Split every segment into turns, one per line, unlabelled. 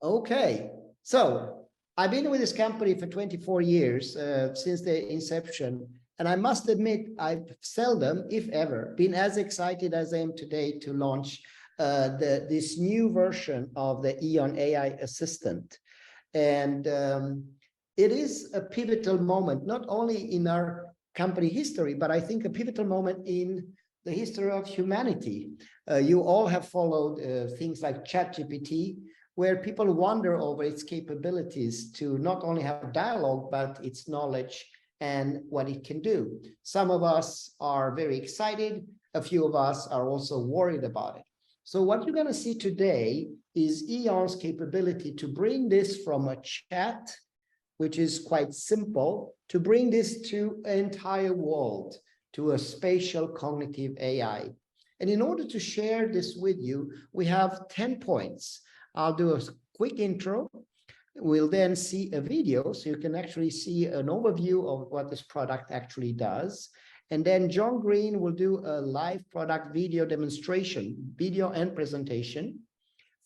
Okay, so I've been with this company for 24 years, since the inception, and I must admit I've seldom, if ever, been as excited as I am today to launch this new version of the EON AI Assistant. And it is a pivotal moment, not only in our company history, but I think a pivotal moment in the history of humanity. You all have followed things like ChatGPT, where people wonder over its capabilities to not only have dialogue, but its knowledge and what it can do. Some of us are very excited. A few of us are also worried about it. So what you're going to see today is EON's capability to bring this from a chat, which is quite simple, to bring this to an entire world, to a spatial cognitive AI. And in order to share this with you, we have 10 points. I'll do a quick intro. We'll then see a video, so you can actually see an overview of what this product actually does. And then John Green will do a live product video demonstration, video and presentation,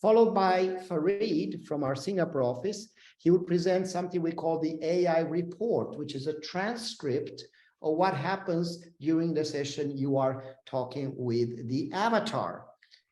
followed by Farid from our Singapore office. He will present something we call the AI report, which is a transcript of what happens during the session you are talking with the avatar.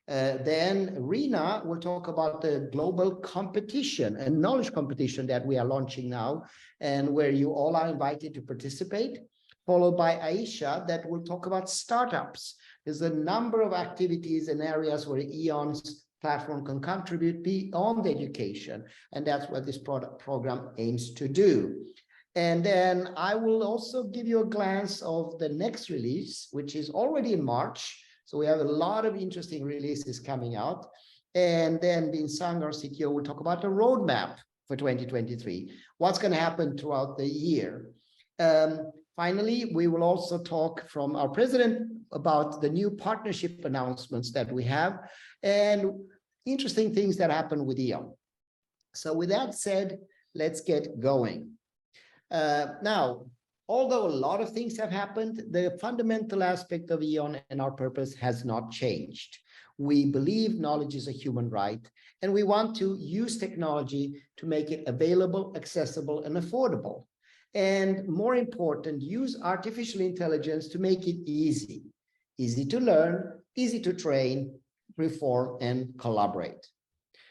Then Rina will talk about the global competition and knowledge competition that we are launching now, and where you all are invited to participate, followed by Aisha that will talk about startups. There's a number of activities and areas where EON's platform can contribute beyond education, and that's what this program aims to do. And then I will also give you a glance of the next release, which is already in March. So we have a lot of interesting releases coming out. And then Bin Sang, our CTO, will talk about the roadmap for 2023, what's going to happen throughout the year. Finally, we will also talk from our president about the new partnership announcements that we have and interesting things that happen with EON. So with that said, let's get going. Now, although a lot of things have happened, the fundamental aspect of EON and our purpose has not changed. We believe knowledge is a human right, and we want to use technology to make it available, accessible, and affordable. And more important, use artificial intelligence to make it easy. Easy to learn, easy to train, reform, and collaborate.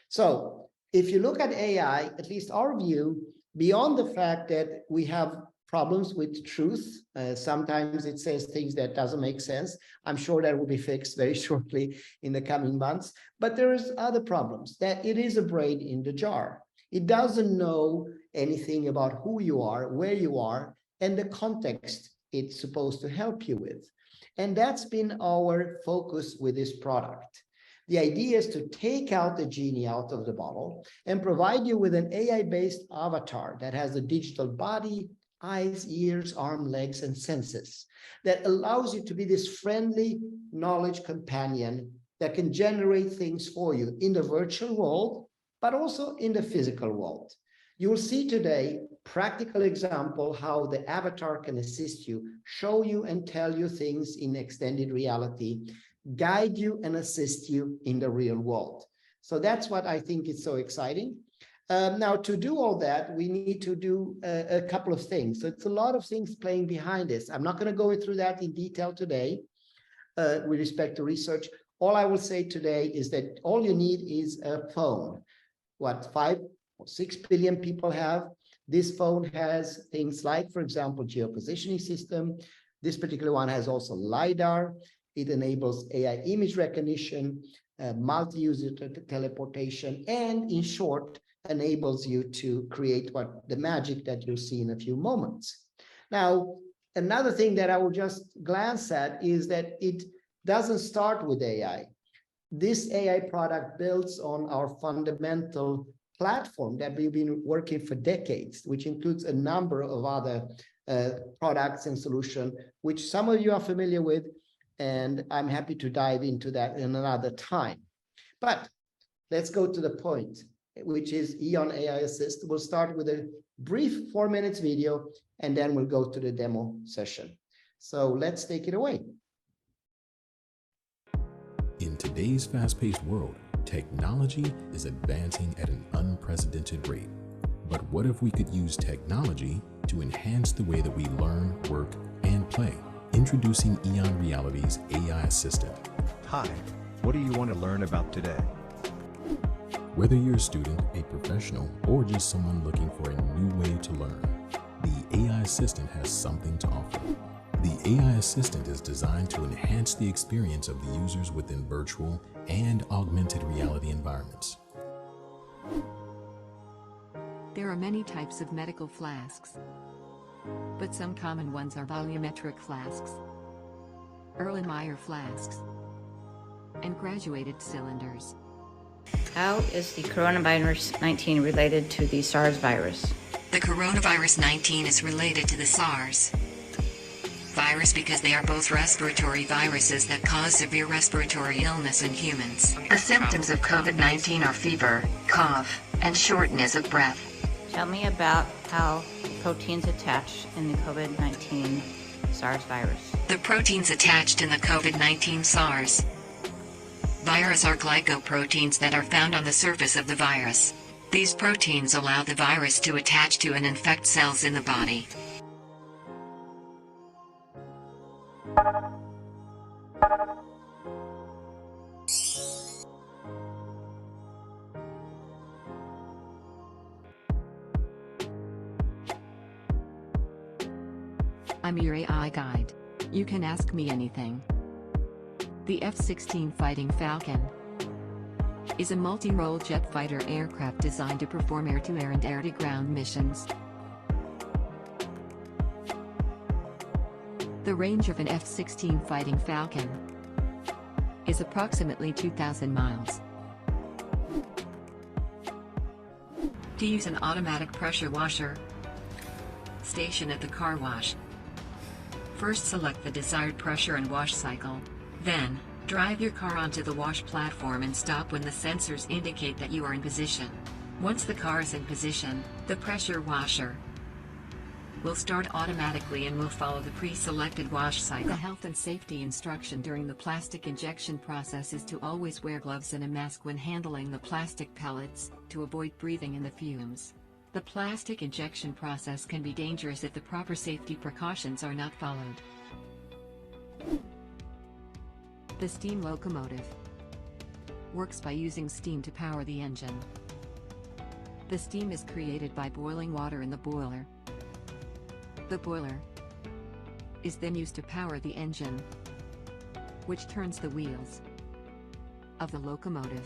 So if you look at AI, at least our view, beyond the fact that we have problems with truth. Sometimes it says things that doesn't make sense. I'm sure that will be fixed very shortly in the coming months. But there is other problems, that it is a brain in the jar. It doesn't know anything about who you are, where you are, and the context it's supposed to help you with. And that's been our focus with this product. The idea is to take out the genie out of the bottle and provide you with an AI-based avatar that has a digital body, eyes, ears, arms, legs, and senses that allows you to be this friendly knowledge companion that can generate things for you in the virtual world, but also in the physical world. You will see today practical example how the avatar can assist you, show you and tell you things in extended reality, guide you and assist you in the real world. So that's what I think is so exciting. Now, to do all that, we need to do a couple of things. So it's a lot of things playing behind this. I'm not going to go through that in detail today with respect to research. All I will say today is that all you need is a phone. What, 5 or 6 billion people have? This phone has things like, for example, geopositioning system. This particular one has also LiDAR. It enables AI image recognition, multi-user teleportation, and in short, enables you to create the magic that you'll see in a few moments. Now, another thing that I will just glance at is that it doesn't start with AI. This AI product builds on our fundamental platform that we've been working for decades, which includes a number of other products and solutions, which some of you are familiar with, and I'm happy to dive into that in another time. But let's go to the point, which is EON AI Assist. We'll start with a brief 4 minutes video, and then we'll go to the demo session. So let's take it away.
In today's fast-paced world, Technology is advancing at an unprecedented rate. But what if we could use technology to enhance the way that we learn, work, and play? Introducing EON Reality's AI Assistant.
Hi, what do you want to learn about today?
Whether you're a student, a professional, or just someone looking for a new way to learn, the AI Assistant has something to offer. The AI Assistant is designed to enhance the experience of the users within virtual and augmented reality environments.
There are many types of medical flasks, but some common ones are volumetric flasks, Erlenmeyer flasks, and graduated cylinders.
How is the coronavirus 19 related to the SARS virus?
The coronavirus 19 is related to the SARS virus because they are both respiratory viruses that cause severe respiratory illness in humans. The symptoms of COVID-19 are fever, cough, and shortness of breath.
Tell me about how proteins attach in the COVID-19 SARS virus.
The proteins attached in the COVID-19 SARS virus are glycoproteins that are found on the surface of the virus. These proteins allow the virus to attach to and infect cells in the body. I'm your AI guide. You can ask me anything. The F-16 Fighting Falcon is a multi-role jet fighter aircraft designed to perform air-to-air and air-to-ground missions. The range of an F-16 Fighting Falcon is approximately 2,000 miles. To use an automatic pressure washer station at the car wash, first select the desired pressure and wash cycle. Then, drive your car onto the wash platform and stop when the sensors indicate that you are in position. Once the car is in position, the pressure washer will start automatically and will follow the pre-selected wash cycle. The health and safety instruction during the plastic injection process is to always wear gloves and a mask when handling the plastic pellets, to avoid breathing in the fumes. The plastic injection process can be dangerous if the proper safety precautions are not followed. The steam locomotive works by using steam to power the engine. The steam is created by boiling water in the boiler. The boiler is then used to power the engine, which turns the wheels of the locomotive.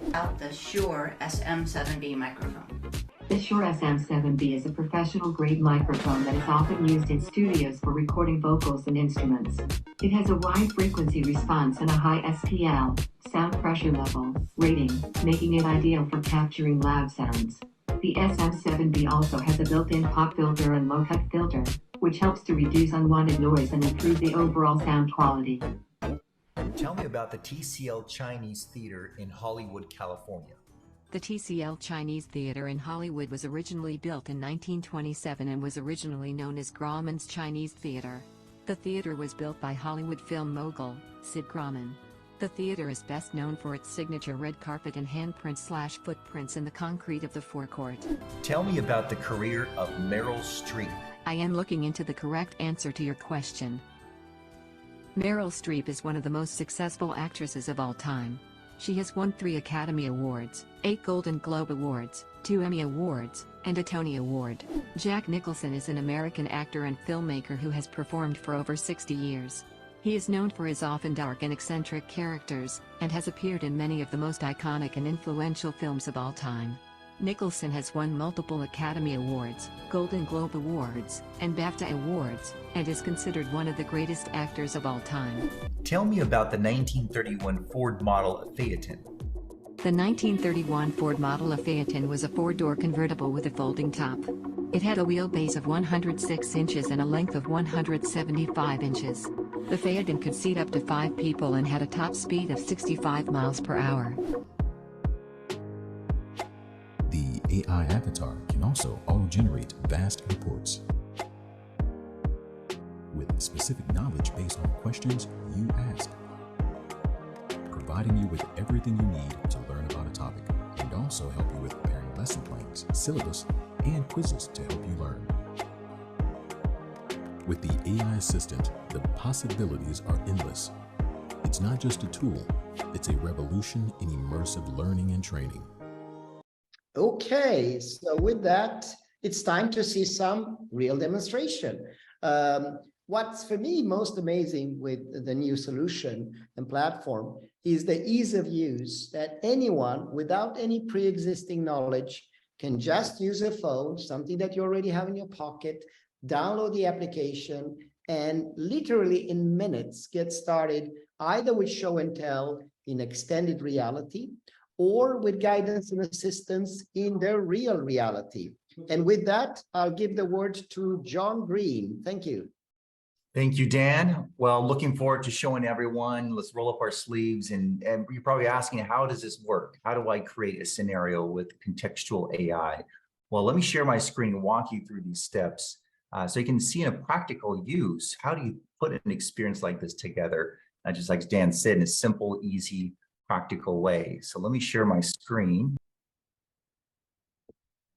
About the Shure SM7B microphone.
The Shure SM7B is a professional-grade microphone that is often used in studios for recording vocals and instruments. It has a wide frequency response and a high SPL, sound pressure level, rating, making it ideal for capturing loud sounds. The SM7B also has a built-in pop filter and low-cut filter, which helps to reduce unwanted noise and improve the overall sound quality.
Tell me about the TCL Chinese Theater in Hollywood, California.
The TCL Chinese Theater in Hollywood was originally built in 1927 and was originally known as Grauman's Chinese Theater. The theater was built by Hollywood film mogul, Sid Grauman. The theater is best known for its signature red carpet and handprints/footprints in the concrete of the forecourt.
Tell me about the career of Meryl Streep.
I am looking into the correct answer to your question. Meryl Streep is one of the most successful actresses of all time. She has won 3 Academy Awards, 8 Golden Globe Awards, 2 Emmy Awards, and a Tony Award. Jack Nicholson is an American actor and filmmaker who has performed for over 60 years. He is known for his often dark and eccentric characters, and has appeared in many of the most iconic and influential films of all time. Nicholson has won multiple Academy Awards, Golden Globe Awards, and BAFTA Awards, and is considered one of the greatest actors of all time.
Tell me about the 1931 Ford model Phaeton.
The 1931 Ford model of Phaeton was a 4-door convertible with a folding top. It had a wheelbase of 106 inches and a length of 175 inches. The Phaeton could seat up to 5 people and had a top speed of 65 miles per hour.
The AI avatar can also auto-generate vast reports with specific knowledge based on questions you ask, providing you with everything you need to learn about a topic, and also help you with preparing lesson plans, syllabus, and quizzes to help you learn. With the AI Assistant, the possibilities are endless. It's not just a tool, it's a revolution in immersive learning and training.
Okay, so with that, it's time to see some real demonstration. What's for me most amazing with the new solution and platform is the ease of use, that anyone without any pre-existing knowledge can just use a phone, something that you already have in your pocket, download the application, and literally in minutes get started either with show and tell in extended reality or with guidance and assistance in the real reality. And with that, I'll give the word to John Green. Thank you.
Thank you, Dan. Well, looking forward to showing everyone. Let's roll up our sleeves. And you're probably asking, how does this work? How do I create a scenario with contextual AI? Well, let me share my screen and walk you through these steps so you can see in a practical use, how do you put an experience like this together? Just like Dan said, in a simple, easy, practical way. So let me share my screen.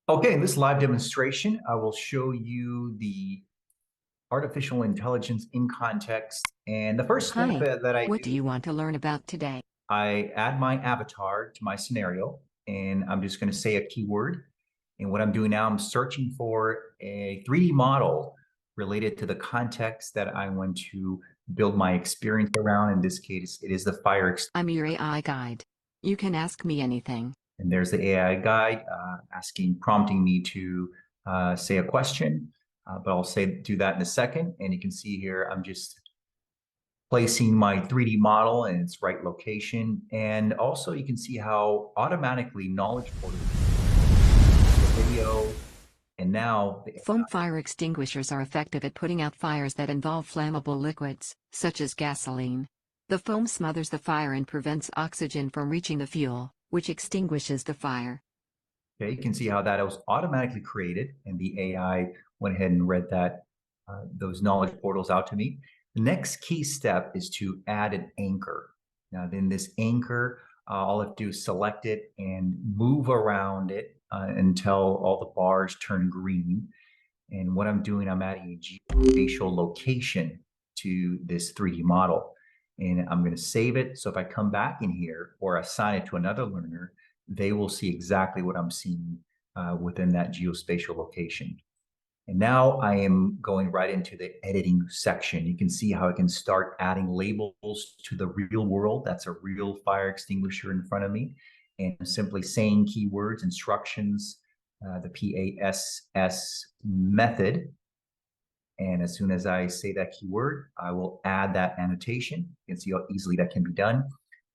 Okay, in this live demonstration, I will show you the artificial intelligence in context. And the first step that I
what do you want to learn about today?
I add my avatar to my scenario, and I'm just going to say a keyword. And what I'm doing now, I'm searching for a 3D model related to the context that I want to build my experience around. In this case, it is the fire.
I'm your AI guide. You can ask me anything.
And there's the AI guide prompting me to say a question. But I'll do that in a second. And you can see here, I'm just placing my 3D model in its right location. And also you can see how automatically Knowledge Portal, the video, and now the
foam fire extinguishers are effective at putting out fires that involve flammable liquids, such as gasoline. The foam smothers the fire and prevents oxygen from reaching the fuel, which extinguishes the fire.
Okay, you can see how that was automatically created, and the AI went ahead and read that those knowledge portals out to me. The next key step is to add an anchor. Now, then this anchor, all I have to do is select it and move around it until all the bars turn green. And what I'm doing, I'm adding a geospatial location to this 3D model. And I'm going to save it. So if I come back in here or assign it to another learner, they will see exactly what I'm seeing within that geospatial location. And now I am going right into the editing section. You can see how I can start adding labels to the real world. That's a real fire extinguisher in front of me. And I'm simply saying keywords, instructions, the PASS method. And as soon as I say that keyword, I will add that annotation. You can see how easily that can be done.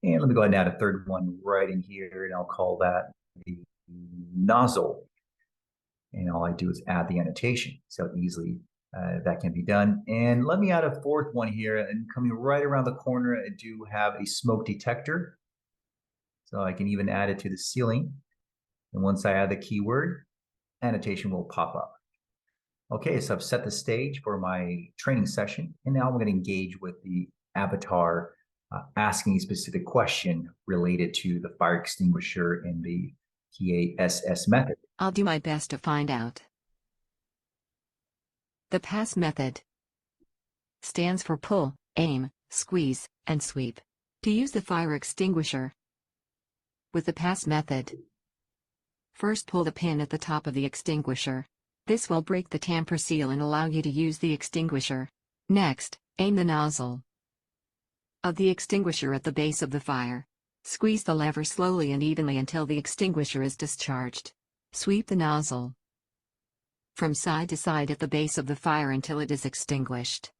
And let me go ahead and add a third one right in here, and I'll call that the nozzle. And all I do is add the annotation. So easily that can be done. And let me add a fourth one here. And coming right around the corner, I do have a smoke detector. So I can even add it to the ceiling. And once I add the keyword, annotation will pop up. Okay, so I've set the stage for my training session. And now I'm going to engage with the avatar asking a specific question related to the fire extinguisher and the PASS method.
I'll do my best to find out. The PASS method stands for pull, aim, squeeze, and sweep. To use the fire extinguisher with the PASS method, first pull the pin at the top of the extinguisher. This will break the tamper seal and allow you to use the extinguisher. Next, aim the nozzle of the extinguisher at the base of the fire. Squeeze the lever slowly and evenly until the extinguisher is discharged. Sweep the nozzle from side to side at the base of the fire until it is extinguished.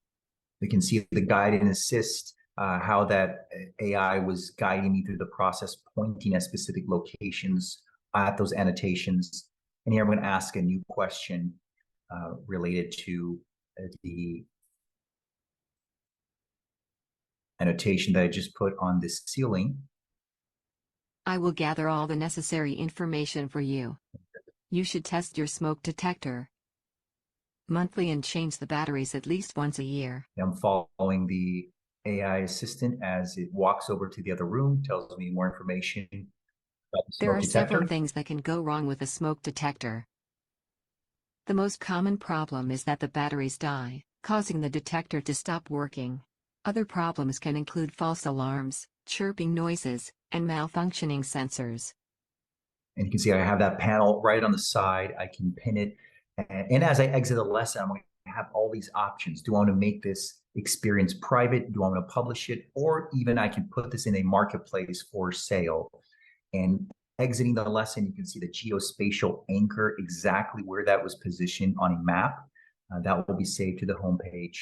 You can see the guide and assist, how that AI was guiding me through the process, pointing at specific locations at those annotations. And here I'm going to ask a new question related to the annotation that I just put on this ceiling.
I will gather all the necessary information for you. You should test your smoke detector monthly and change the batteries at least once a year.
I'm following the AI assistant as it walks over to the other room, tells me more information about the
There
smoke
are
detector.
several things that can go wrong with a smoke detector. The most common problem is that the batteries die, causing the detector to stop working. Other problems can include false alarms, chirping noises, and malfunctioning sensors.
And you can see I have that panel right on the side. I can pin it. And as I exit the lesson, I'm going to have all these options. Do I want to make this experience private? Do I want to publish it? Or even I can put this in a marketplace for sale. And exiting the lesson, you can see the geospatial anchor, exactly where that was positioned on a map. That will be saved to the homepage,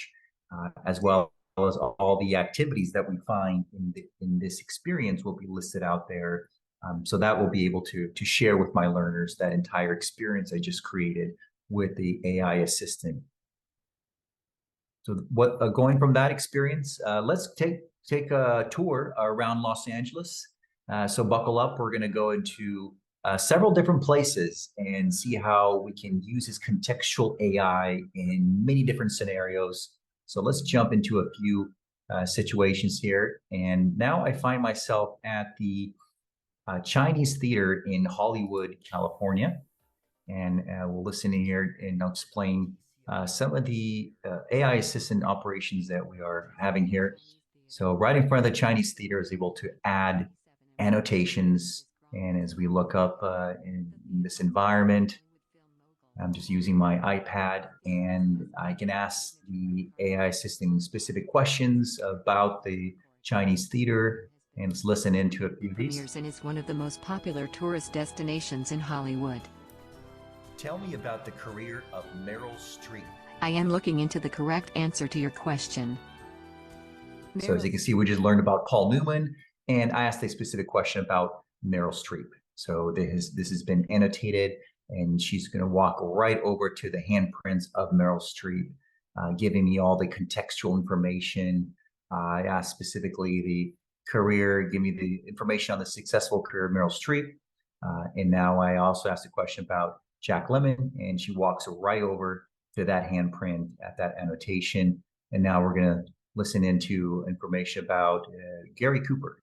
as well as all the activities that we find in this experience will be listed out there. So that will be able to share with my learners that entire experience I just created with the AI assistant. So what going from that experience, let's take a tour around Los Angeles. So buckle up. We're going to go into several different places and see how we can use this contextual AI in many different scenarios. So let's jump into a few situations here. And now I find myself at the Chinese theater in Hollywood, California. And we'll listen in here and I'll explain some of the AI assistant operations that we are having here. So right in front of the Chinese theater is able to add annotations. And as we look up in this environment, I'm just using my iPad and I can ask the AI assistant specific questions about the Chinese theater. And let's listen into a few of these.
Premieres and is one of the most popular tourist destinations in Hollywood.
Tell me about the career of Meryl Streep.
I am looking into the correct answer to your question.
So as you can see, we just learned about Paul Newman, and I asked a specific question about Meryl Streep. So this has been annotated, and she's going to walk right over to the handprints of Meryl Streep, giving me all the contextual information. I asked specifically the career, give me the information on the successful career of Meryl Streep. And now I also asked a question about Jack Lemmon, and she walks right over to that handprint at that annotation. And now we're going to listen into information about Gary Cooper.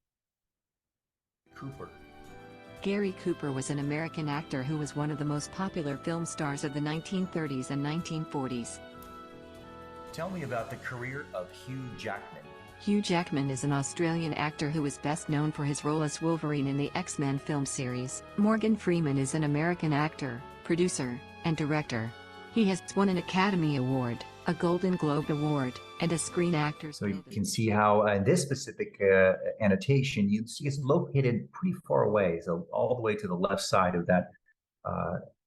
Gary Cooper was an American actor who was one of the most popular film stars of the 1930s and 1940s.
Tell me about the career of Hugh Jackman.
Hugh Jackman is an Australian actor who is best known for his role as Wolverine in the X-Men film series. Morgan Freeman is an American actor, producer, and director. He has won an Academy Award, a Golden Globe Award, and a Screen Actors
So you
Guild.
can see how in this specific annotation, you see it's located pretty far away, so all the way to the left side of that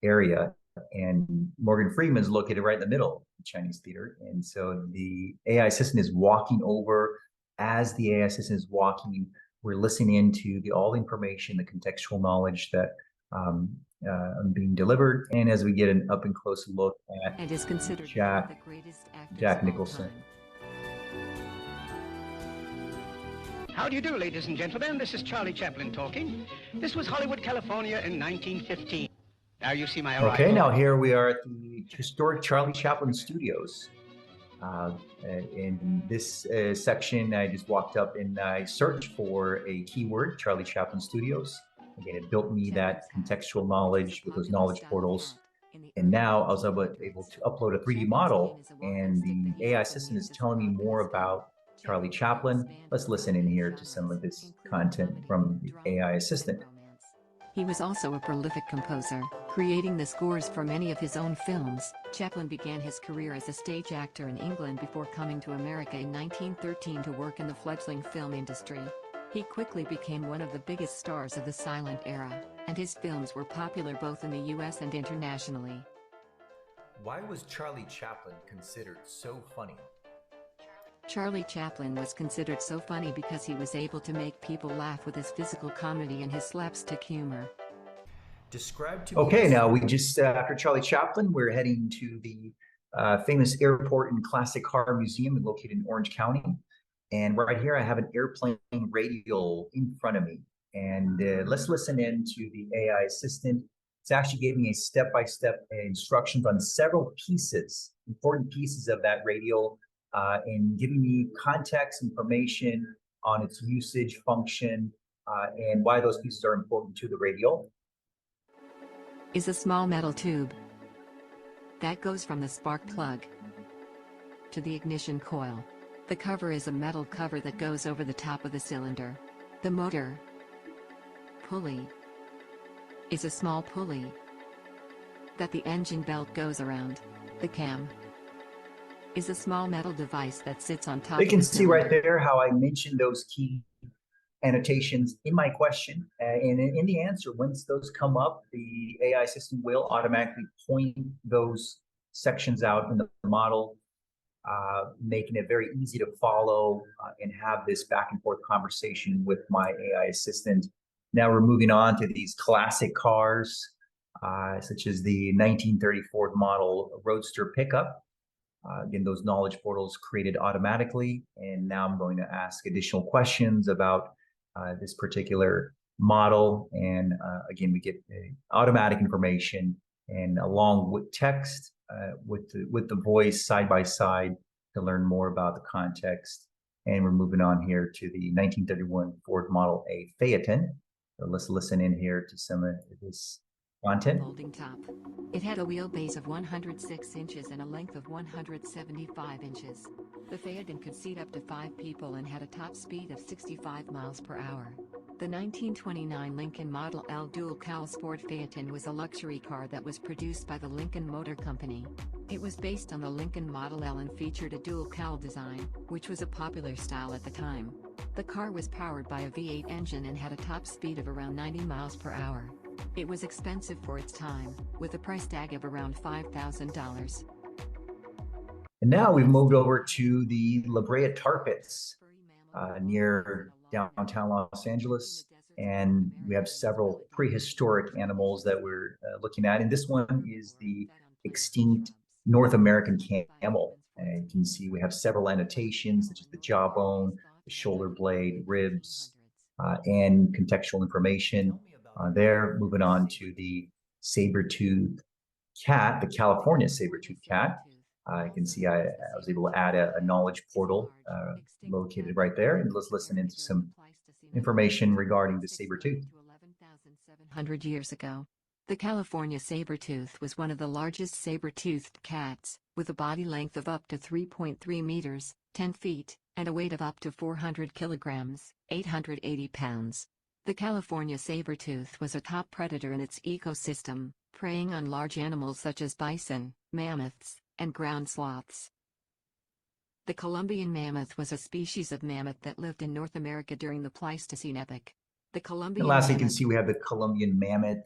area. And Morgan Freeman is located right in the middle of the Chinese theater. And so the AI assistant is walking over. As the AI assistant is walking, we're listening into all the information, the contextual knowledge that being delivered. And as we get an up and close look at
And is considered one of the greatest actors
Jack
of all
Nicholson.
time.
How do you do, ladies and gentlemen? This is Charlie Chaplin talking. This was Hollywood, California in 1915. Now you see my arrival.
Okay, now here we are at the historic Charlie Chaplin Studios. In this section, I just walked up and I searched for a keyword, Charlie Chaplin Studios. Again, it built me that contextual knowledge with those knowledge portals. And now I was able to upload a 3D model, and the AI assistant is telling me more about Charlie Chaplin. Let's listen in here to some of this content from the AI assistant.
He was also a prolific composer, creating the scores for many of his own films. Chaplin began his career as a stage actor in England before coming to America in 1913 to work in the fledgling film industry. He quickly became one of the biggest stars of the silent era, and his films were popular both in the US and internationally.
Why was Charlie Chaplin considered so funny?
Charlie Chaplin was considered so funny because he was able to make people laugh with his physical comedy and his slapstick humor.
Okay, now we just, after Charlie Chaplin, we're heading to the famous airport and classic car museum located in Orange County. And right here, I have an airplane radio in front of me. And let's listen in to the AI assistant. It's actually giving me a step-by-step instructions on several pieces, important pieces of that radio and giving me context information on its usage, function, and why those pieces are important to the radio.
Is a small metal tube that goes from the spark plug to the ignition coil. The cover is a metal cover that goes over the top of the cylinder. The motor pulley is a small pulley that the engine belt goes around. The cam is a small metal device that sits on top
You
of
can
the
see right
cylinder.
there how I mentioned those key annotations in my question, and in the answer, once those come up, the AI system will automatically point those sections out in the model, making it very easy to follow and have this back and forth conversation with my AI assistant. Now we're moving on to these classic cars, such as the 1934 model Roadster pickup. Again, those knowledge portals created automatically. And now I'm going to ask additional questions about this particular model. And again, we get automatic information, and along with text, with the voice side by side to learn more about the context. And we're moving on here to the 1931 Ford Model A Phaeton. So let's listen in here to some of this content.
Folding top. It had a wheelbase of 106 inches and a length of 175 inches. The Phaeton could seat up to 5 people and had a top speed of 65 miles per hour. The 1929 Lincoln Model L dual-cowl sport Phaeton was a luxury car that was produced by the Lincoln Motor Company. It was based on the Lincoln Model L and featured a dual-cowl design, which was a popular style at the time. The car was powered by a V8 engine and had a top speed of around 90 miles per hour. It was expensive for its time, with a price tag of around $5,000.
And now we've moved over to the La Brea Tar Pits near downtown Los Angeles. And we have several prehistoric animals that we're looking at. And this one is the extinct North American camel. And you can see we have several annotations, such as the jawbone, the shoulder blade, ribs, and contextual information there. Moving on to the saber-toothed cat, the California saber-toothed cat. I can see I was able to add a knowledge portal located right there. And let's listen into some information regarding the saber-tooth.
11,700 years ago. The California saber-tooth was one of the largest saber-toothed cats, with a body length of up to 3.3 meters, 10 feet, and a weight of up to 400 kilograms, 880 pounds. The California saber-tooth was a top predator in its ecosystem, preying on large animals such as bison, mammoths, and ground sloths. The Columbian mammoth was a species of mammoth that lived in North America during the Pleistocene epoch. The Columbian
and lastly, you can
mammoth...
see we have the Columbian mammoth.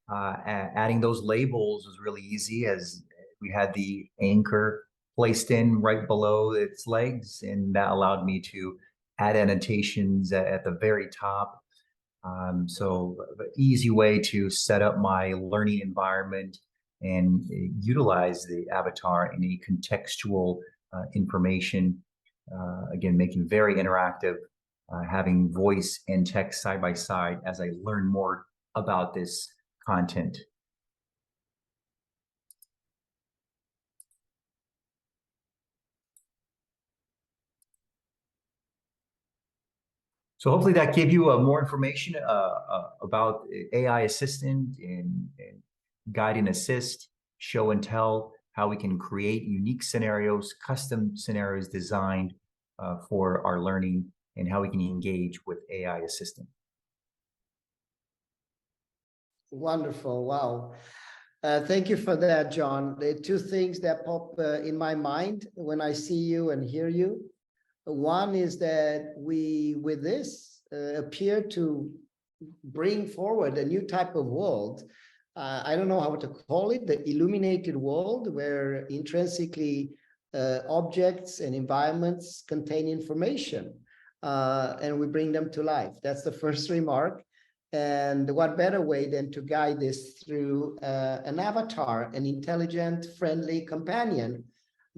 Adding those labels was really easy, as we had the anchor placed in right below its legs, and that allowed me to add annotations at the very top. So an easy way to set up my learning environment and utilize the avatar in a contextual information. Again, making very interactive, having voice and text side by side as I learn more about this content. So hopefully that gave you more information about AI Assistant and Guide and Assist, Show and Tell, how we can create unique scenarios, custom scenarios designed for our learning, and how we can engage with AI Assistant.
Wonderful. Wow. Thank you for that, John. The two things that pop in my mind when I see you and hear you. One is that we, with this, appear to bring forward a new type of world. I don't know how to call it, the illuminated world, where intrinsically objects and environments contain information, and we bring them to life. That's the first remark. And what better way than to guide this through an avatar, an intelligent, friendly companion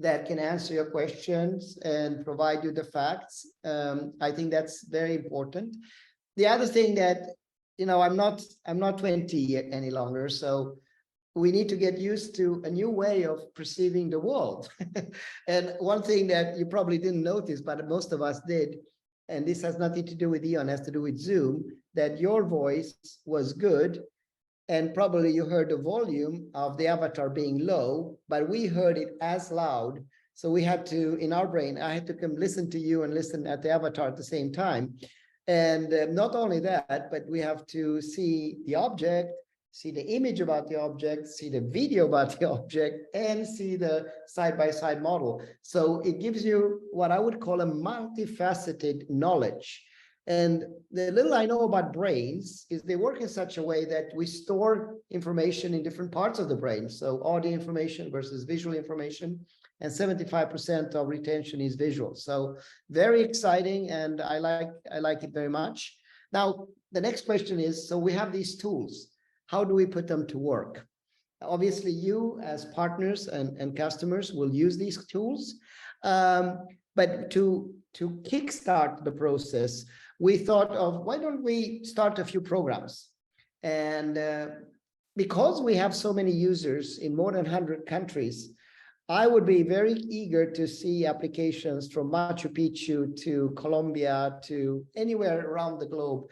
that can answer your questions and provide you the facts. I think that's very important. The other thing that, you know, I'm not 20 yet any longer, so we need to get used to a new way of perceiving the world. And one thing that you probably didn't notice, but most of us did, and this has nothing to do with EON, it has to do with Zoom, that your voice was good, and probably you heard the volume of the avatar being low, but we heard it as loud. So we had to, in our brain, I had to come listen to you and listen at the avatar at the same time. And not only that, but we have to see the object, see the image about the object, see the video about the object, and see the side-by-side model. So it gives you what I would call a multifaceted knowledge. And the little I know about brains is they work in such a way that we store information in different parts of the brain. So audio information versus visual information, and 75% of retention is visual. So very exciting, and I like it very much. Now, the next question is, so we have these tools. How do we put them to work? Obviously, you as partners and customers will use these tools. But to kickstart the process, we thought of, why don't we start a few programs? And because we have so many users in more than 100 countries, I would be very eager to see applications from Machu Picchu to Colombia to anywhere around the globe,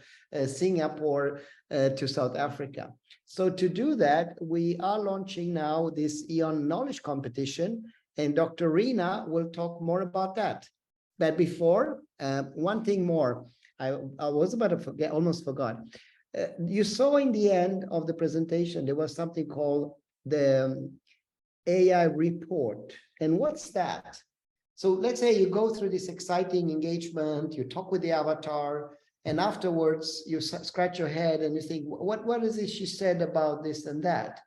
Singapore to South Africa. So to do that, we are launching now this EON Knowledge Competition, and Dr. Rina will talk more about that. But before, one thing more, I was about to forget, almost forgot. You saw in the end of the presentation, there was something called the AI report. And what's that? So let's say you go through this exciting engagement, you talk with the avatar, and afterwards you scratch your head and you think, what is it she said about this and that?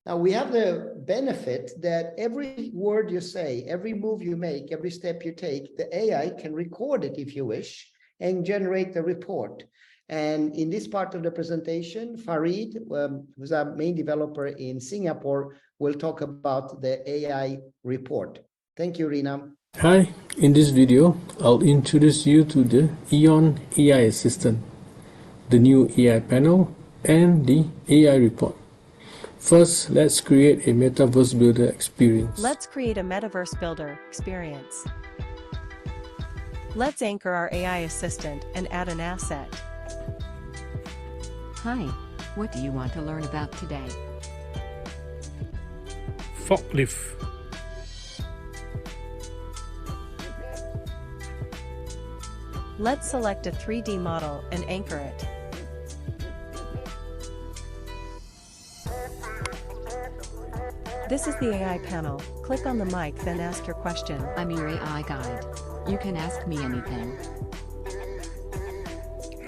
Now we have the benefit that every word you say, every move you make, every step you take, the AI can record it if you wish and generate the report. And in this part of the presentation, Farid, who's our main developer in Singapore, will talk about the AI report. Thank you, Rina.
Hi, in this video, I'll introduce you to the EON AI Assistant, the new AI panel, and the AI report. First, let's create a Metaverse Builder experience.
Let's create a Metaverse Builder experience. Let's anchor our AI assistant and add an asset.
Hi, what do you want to learn about today?
Forklift.
Let's select a 3D model and anchor it. This is the AI panel. Click on the mic, then ask your question.
I'm your AI guide. You can ask me anything.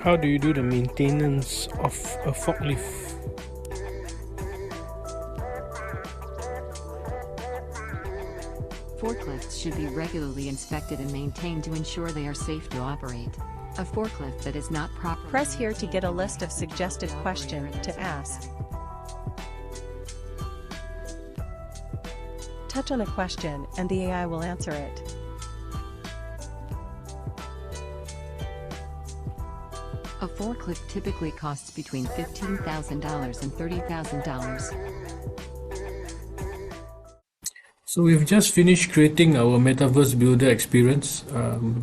How do you do the maintenance of a forklift?
Forklifts should be regularly inspected and maintained to ensure they are safe to operate. A forklift that is not properly...
Press here to get a list of suggested questions to ask. Touch on a question and the AI will answer it.
A forklift typically costs between $15,000 and $30,000.
So we've just finished creating our Metaverse Builder experience.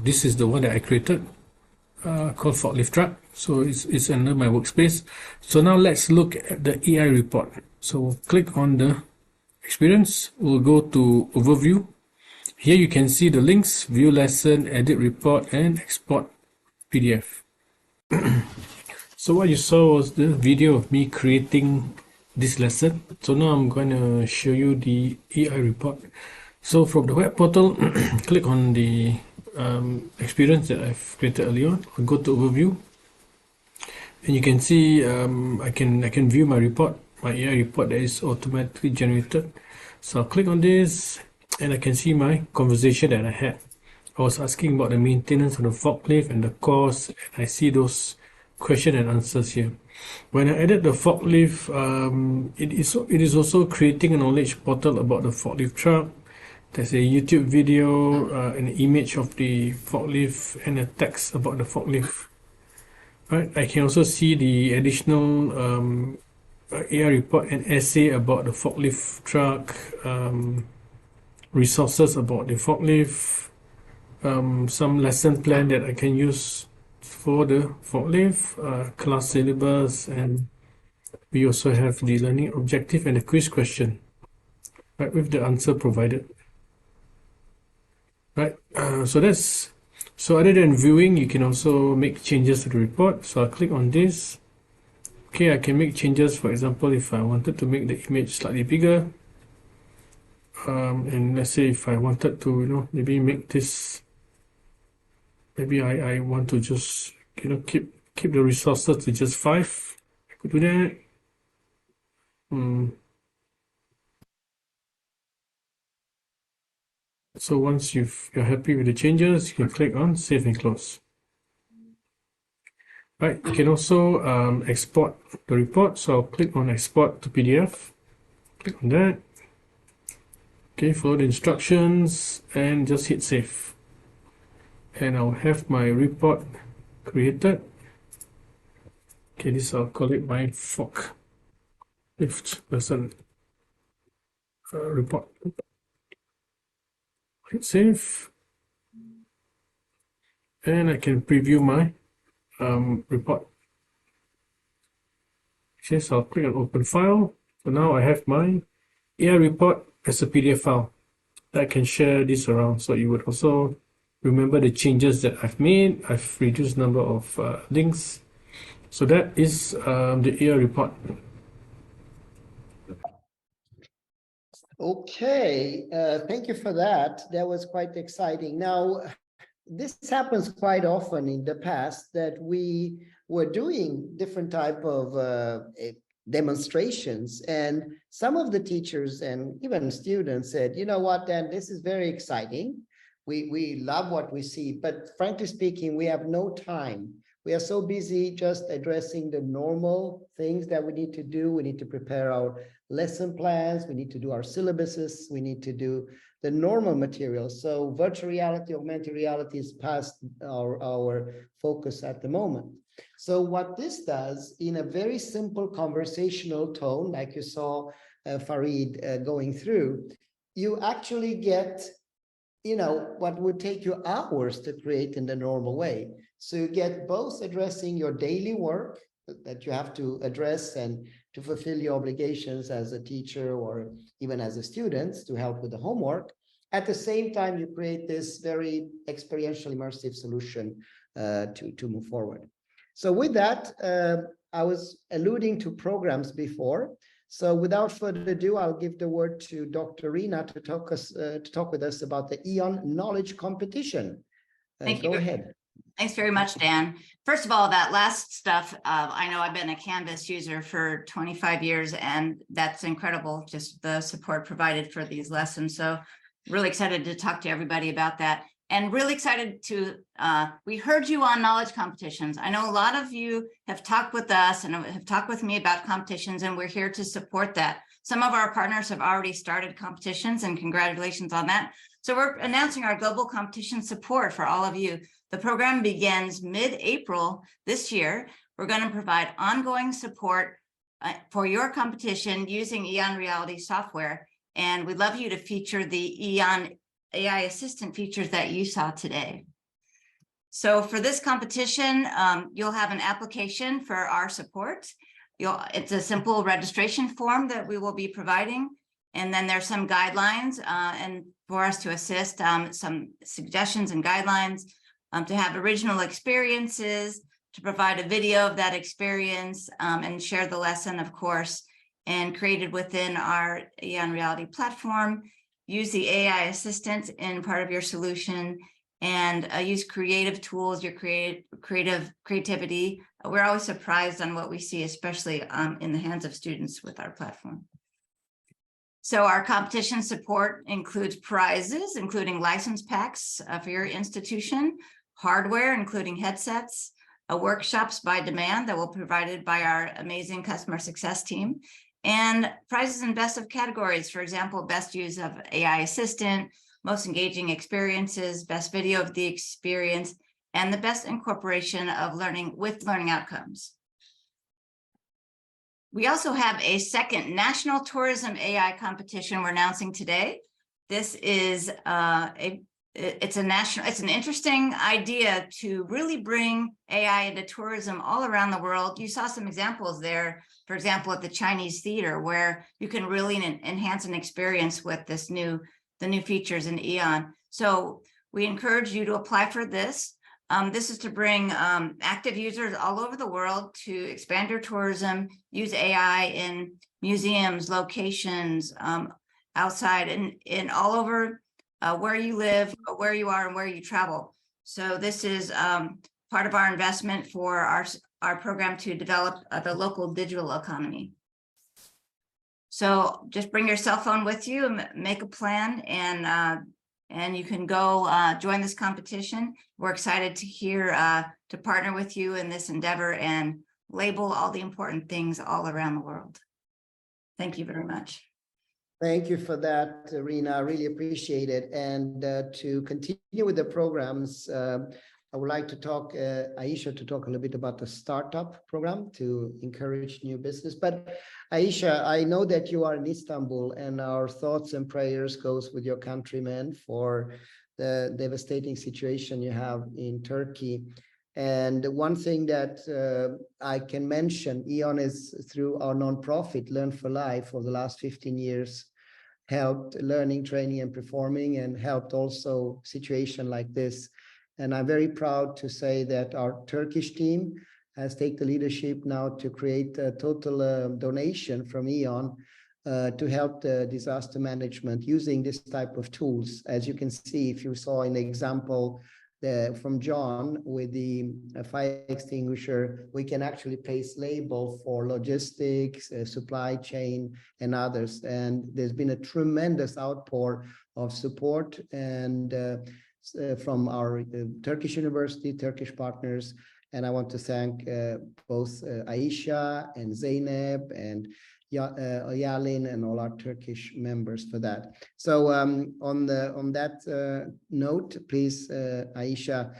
This is the one that I created, called Forklift Truck. So it's under my workspace. So now let's look at the AI report. So we'll click on the experience. We'll go to Overview. Here you can see the links, View Lesson, Edit Report, and Export PDF. So what you saw was the video of me creating this lesson. So now I'm going to show you the AI report. So from the web portal, click on the experience that I've created earlier on. I'll go to Overview, and you can see I can view my report, my AI report that is automatically generated. So I'll click on this, and I can see my conversation that I had. I was asking about the maintenance of the forklift and the cost, and I see those question and answers here. When I added the forklift, it is also creating a knowledge portal about the forklift truck. There's a YouTube video, an image of the forklift, and a text about the forklift. Right. I can also see the additional AI report an essay about the forklift truck, resources about the forklift, some lesson plan that I can use for the forklift, class syllabus, and we also have the learning objective and the quiz question, right, with the answer provided. Right, so other than viewing, you can also make changes to the report. So I'll click on this. Okay, I can make changes. For example, if I wanted to make the image slightly bigger, and let's say if I wanted to, maybe make this, maybe I want to just, keep the resources to just 5. I could do that. So once you're happy with the changes, you can click on Save and Close. Right, you can also export the report. So I'll click on Export to PDF. Click on that. Okay, follow the instructions and just hit Save. And I'll have my report created. Okay, this I'll call it my forklift lesson report. Hit Save. And I can preview my report. Okay, so I'll click on Open File. So now I have my AI report as a PDF file that I can share this around. So you would also remember the changes that I've made. I've reduced number of links. So that is the AI report.
Okay, thank you for that. That was quite exciting. Now, this happens quite often in the past that we were doing different type of demonstrations, and some of the teachers and even students said, you know what, Dan, this is very exciting. We love what we see, but frankly speaking, we have no time. We are so busy just addressing the normal things that we need to do. We need to prepare our lesson plans. We need to do our syllabuses. We need to do the normal material. So virtual reality, augmented reality is past our focus at the moment. So what this does, in a very simple conversational tone, like you saw Farid going through, you actually get, what would take you hours to create in the normal way. So you get both addressing your daily work that you have to address and to fulfill your obligations as a teacher or even as a student to help with the homework. At the same time, you create this very experiential immersive solution to move forward. So with that, I was alluding to programs before. So without further ado, I'll give the word to Dr. Rina to talk with us about the EON Knowledge Competition. Go ahead.
Thanks very much, Dan. First of all, that last stuff, I know I've been a Canvas user for 25 years, and that's incredible, just the support provided for these lessons. So really excited to talk to everybody about that. And really excited to, we heard you on knowledge competitions. I know a lot of you have talked with us and have talked with me about competitions, and we're here to support that. Some of our partners have already started competitions, and congratulations on that. So we're announcing our global competition support for all of you. The program begins mid-April this year. We're going to provide ongoing support for your competition using EON Reality software. And we'd love you to feature the EON AI Assistant features that you saw today. So for this competition, you'll have an application for our support. It's a simple registration form that we will be providing. And then there's some guidelines and for us to assist, some suggestions and guidelines to have original experiences, to provide a video of that experience and share the lesson, of course, and created within our EON Reality platform. Use the AI assistant in part of your solution, and use creative tools, your creativity. We're always surprised on what we see, especially in the hands of students with our platform. So our competition support includes prizes, including license packs for your institution, hardware, including headsets, workshops by demand that will be provided by our amazing customer success team, and prizes in best of categories. For example, best use of AI assistant, most engaging experiences, best video of the experience, and the best incorporation of learning with learning outcomes. We also have a second National Tourism AI competition we're announcing today. This is it's an interesting idea to really bring AI into tourism all around the world. You saw some examples there, for example, at the Chinese theater, where you can really enhance an experience with the new features in EON. So we encourage you to apply for this. This is to bring active users all over the world to expand your tourism, use AI in museums, locations, outside and in all over where you live, where you are, and where you travel. So this is part of our investment for our program to develop the local digital economy. So just bring your cell phone with you and make a plan, and you can go join this competition. We're excited to to partner with you in this endeavor and label all the important things all around the world. Thank you very much.
Thank you for that, Rena. I really appreciate it. And to continue with the programs, I would like to talk, Aisha, to talk a little bit about the startup program to encourage new business. But Aisha, I know that you are in Istanbul, and our thoughts and prayers goes with your countrymen for the devastating situation you have in Turkey. And one thing that I can mention, EON is through our nonprofit Learn for Life for the last 15 years, helped learning, training, and performing, and helped also situation like this. And I'm very proud to say that our Turkish team has taken the leadership now to create a total donation from EON to help the disaster management using this type of tools. As you can see, if you saw an example from John with the fire extinguisher, we can actually place label for logistics, supply chain, and others. And there's been a tremendous outpour of support and from our Turkish university, Turkish partners. And I want to thank both Aisha and Zeynep and Yalin and all our Turkish members for that. So on that note, please, Aisha,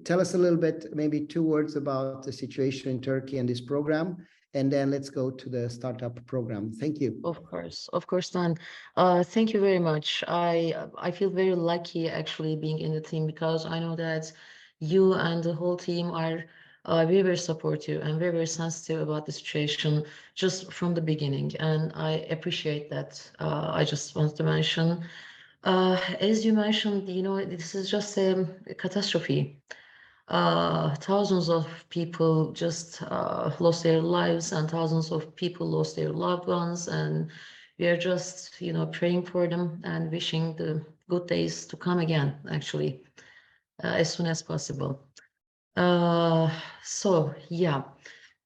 tell us a little bit, maybe 2 words about the situation in Turkey and this program, and then let's go to the startup program. Thank you.
Of course, Dan. Thank you very much. I feel very lucky actually being in the team, because I know that you and the whole team are very, very supportive and very, very sensitive about the situation just from the beginning. And I appreciate that. I just want to mention, as you mentioned, this is just a catastrophe. Thousands of people just lost their lives, and thousands of people lost their loved ones. And we are just, praying for them and wishing the good days to come again, actually, as soon as possible. So yeah,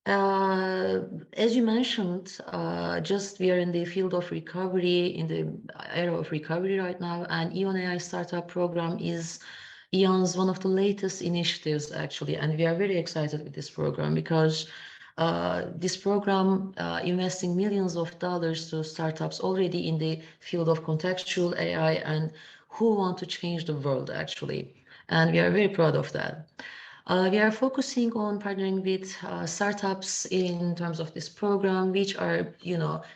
as you mentioned, we are in the field of recovery, in the era of recovery right now, and EON AI Startup Program is EON's one of the latest initiatives, actually, and we are very excited with this program, because this program investing millions of dollars to startups already in the field of contextual AI and who want to change the world, actually, and we are very proud of that. We are focusing on partnering with startups in terms of this program, which are,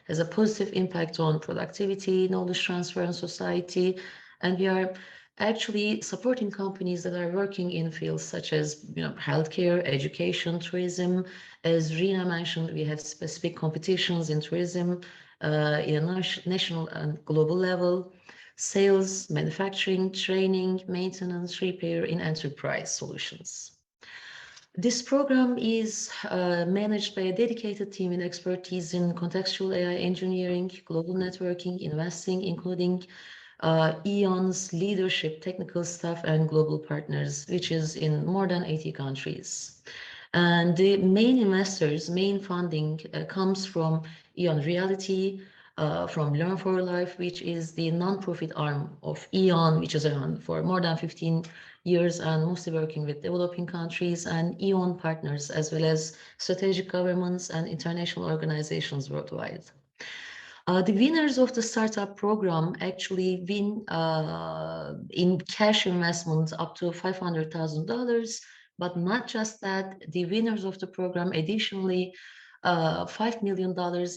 has a positive impact on productivity, knowledge transfer, and society. And we are actually supporting companies that are working in fields such as, healthcare, education, tourism. As Rina mentioned, we have specific competitions in tourism in a national and global level. Sales, manufacturing, training, maintenance, repair in enterprise solutions. This program is managed by a dedicated team in expertise in contextual AI engineering, global networking, investing, including EON's leadership, technical staff, and global partners, which is in more than 80 countries. And the main investors, main funding comes from EON Reality, from Learn for Life, which is the non-profit arm of EON, which is around for more than 15 years and mostly working with developing countries, and EON partners, as well as strategic governments and international organizations worldwide. The winners of the startup program actually win in cash investments up to $500,000, but not just that. The winners of the program additionally $5 million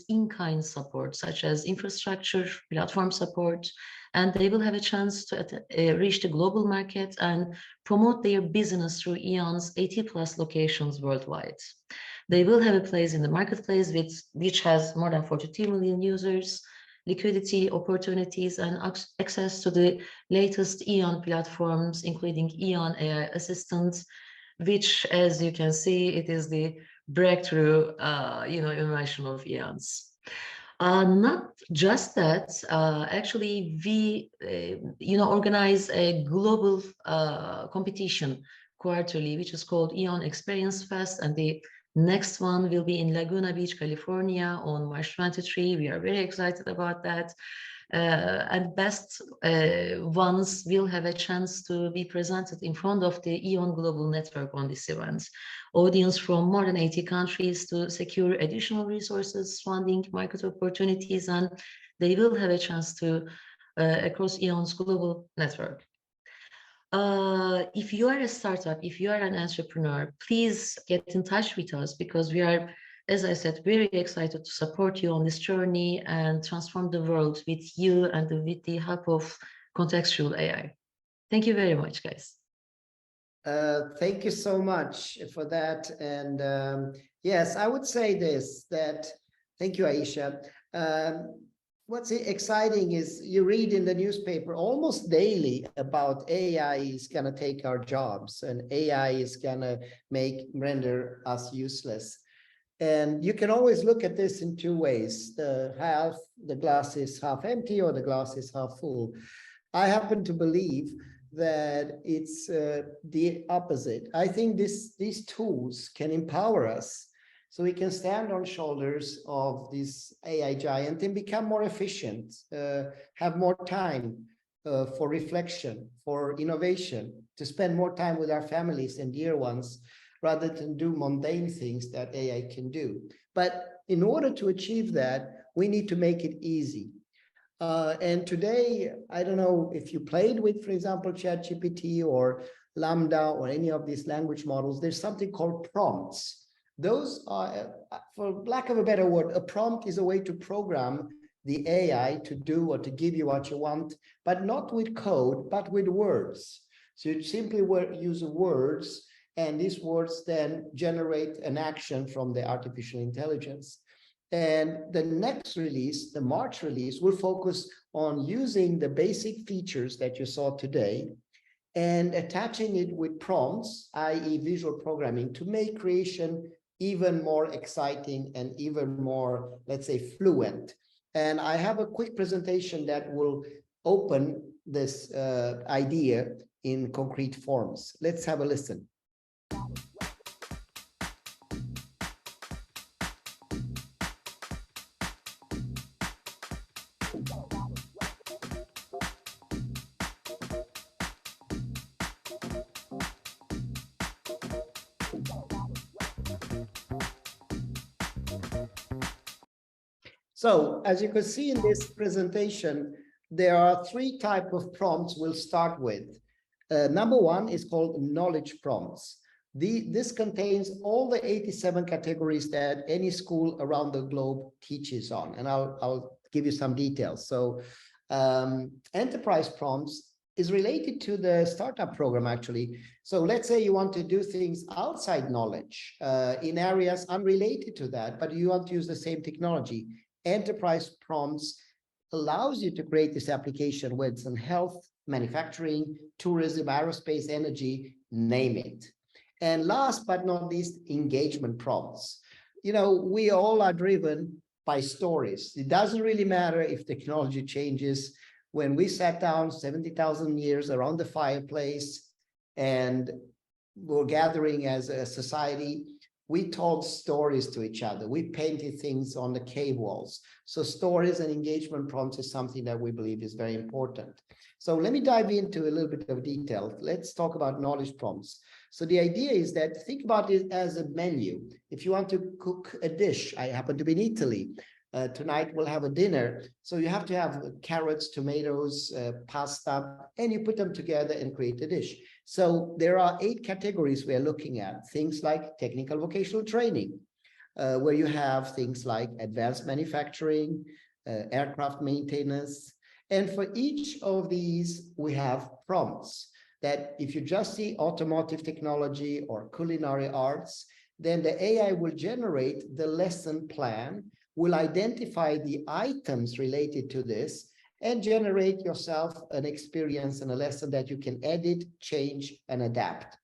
in-kind support, such as infrastructure, platform support, and they will have a chance to reach the global market and promote their business through EON's 80 plus locations worldwide. They will have a place in the marketplace which has more than 42 million users, liquidity opportunities, and access to the latest EON platforms, including EON AI Assistant, which, as you can see, it is the breakthrough, innovation of EONs. Not just that, actually, we, organize a global competition quarterly, which is called EON Experience Fest, and the next one will be in Laguna Beach, California on March 23. We are very excited about that. And best ones will have a chance to be presented in front of the EON Global Network on this event. Audience from more than 80 countries to secure additional resources, funding, market opportunities, and they will have a chance to across EON's global network. If you are a startup, if you are an entrepreneur, please get in touch with us, because we are, as I said, very excited to support you on this journey and transform the world with you and with the help of contextual AI. Thank you very much, guys.
Thank you so much for that. And yes, I would say this, that thank you, Aisha. What's exciting is you read in the newspaper almost daily about AI is going to take our jobs and AI is going to render us useless. And you can always look at this in two ways. The glass is half empty or the glass is half full. I happen to believe that it's the opposite. I think these tools can empower us so we can stand on shoulders of this AI giant and become more efficient, have more time for reflection, for innovation, to spend more time with our families and dear ones, rather than do mundane things that AI can do. But in order to achieve that, we need to make it easy. And today, I don't know if you played with, for example, ChatGPT or Lambda or any of these language models, there's something called prompts. Those are, for lack of a better word, a prompt is a way to program the AI to do or to give you what you want, but not with code, but with words. So you simply use words, and these words then generate an action from the artificial intelligence. And the next release, the March release, will focus on using the basic features that you saw today and attaching it with prompts, i.e. visual programming, to make creation even more exciting and even more, let's say, fluent. And I have a quick presentation that will open this idea in concrete forms. Let's have a listen. So as you can see in this presentation, there are three types of prompts we'll start with. Number one is called knowledge prompts. This contains all the 87 categories that any school around the globe teaches on, and I'll give you some details. So enterprise prompts is related to the startup program, actually. So let's say you want to do things outside knowledge in areas unrelated to that, but you want to use the same technology. Enterprise prompts allows you to create this application, whether it's in health, manufacturing, tourism, aerospace, energy, name it. And last but not least, engagement prompts. You know, we all are driven by stories. It doesn't really matter if technology changes. When we sat down 70,000 years around the fireplace and we're gathering as a society, we told stories to each other. We painted things on the cave walls. So stories and engagement prompts is something that we believe is very important. So let me dive into a little bit of detail. Let's talk about knowledge prompts. So the idea is that think about it as a menu. If you want to cook a dish, I happen to be in Italy. Tonight we'll have a dinner. So you have to have carrots, tomatoes, pasta, and you put them together and create a dish. So there are 8 categories we're looking at. Things like technical vocational training, where you have things like advanced manufacturing, aircraft maintenance. And for each of these, we have prompts that if you just see automotive technology or culinary arts, then the AI will generate the lesson plan, will identify the items related to this, and generate yourself an experience and a lesson that you can edit, change, and adapt.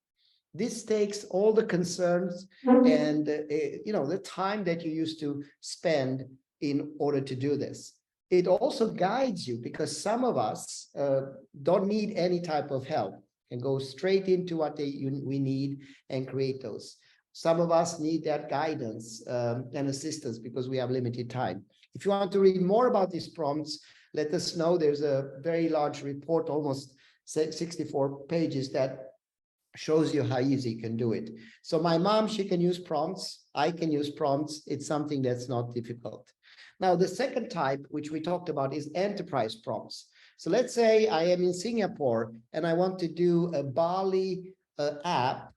This takes all the concerns and the time that you used to spend in order to do this. It also guides you because some of us don't need any type of help and go straight into what we need and create those. Some of us need that guidance and assistance because we have limited time. If you want to read more about these prompts, let us know. There's a very large report, almost 64 pages, that shows you how easy you can do it. So my mom, she can use prompts. I can use prompts. It's something that's not difficult. Now, the second type, which we talked about, is enterprise prompts. So let's say I am in Singapore and I want to do a Bali app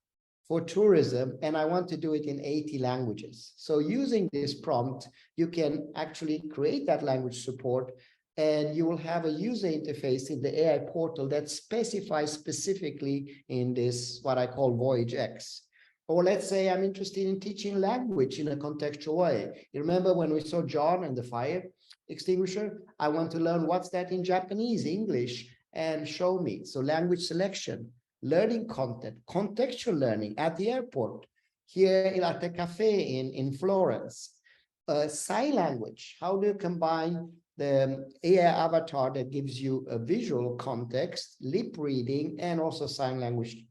for tourism, and I want to do it in 80 languages. So using this prompt, you can actually create that language support, and you will have a user interface in the AI portal that specifies specifically in this, what I call Voyage X. Or let's say I'm interested in teaching language in a contextual way. You remember when we saw John and the fire extinguisher? I want to learn what's that in Japanese, English, and show me. So language selection, learning content, contextual learning at the airport, here at the cafe in Florence. Sign language, how do you combine the AI avatar that gives you a visual context, lip reading, and also sign language?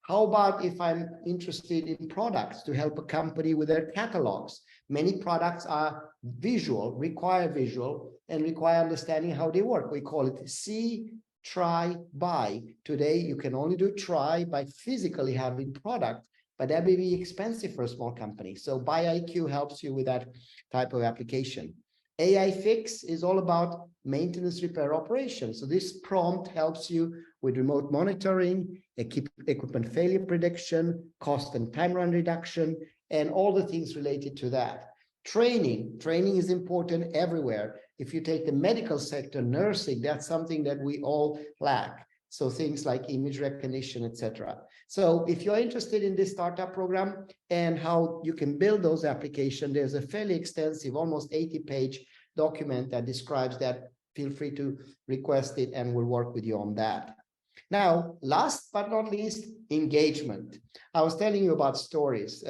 How about if I'm interested in products to help a company with their catalogs? Many products are visual, require visual, and require understanding how they work. We call it see, try, buy. Today, you can only do try by physically having product, but that may be expensive for a small company. So BuyIQ helps you with that type of application. AI Fix is all about maintenance, repair, operation. So this prompt helps you with remote monitoring, equipment failure prediction, cost and time run reduction, and all the things related to that. Training is important everywhere. If you take the medical sector, nursing, that's something that we all lack. So things like image recognition, etc. So if you're interested in this startup program and how you can build those applications, there's a fairly extensive, almost 80-page document that describes that. Feel free to request it and we'll work with you on that. Now, last but not least, engagement. I was telling you about stories.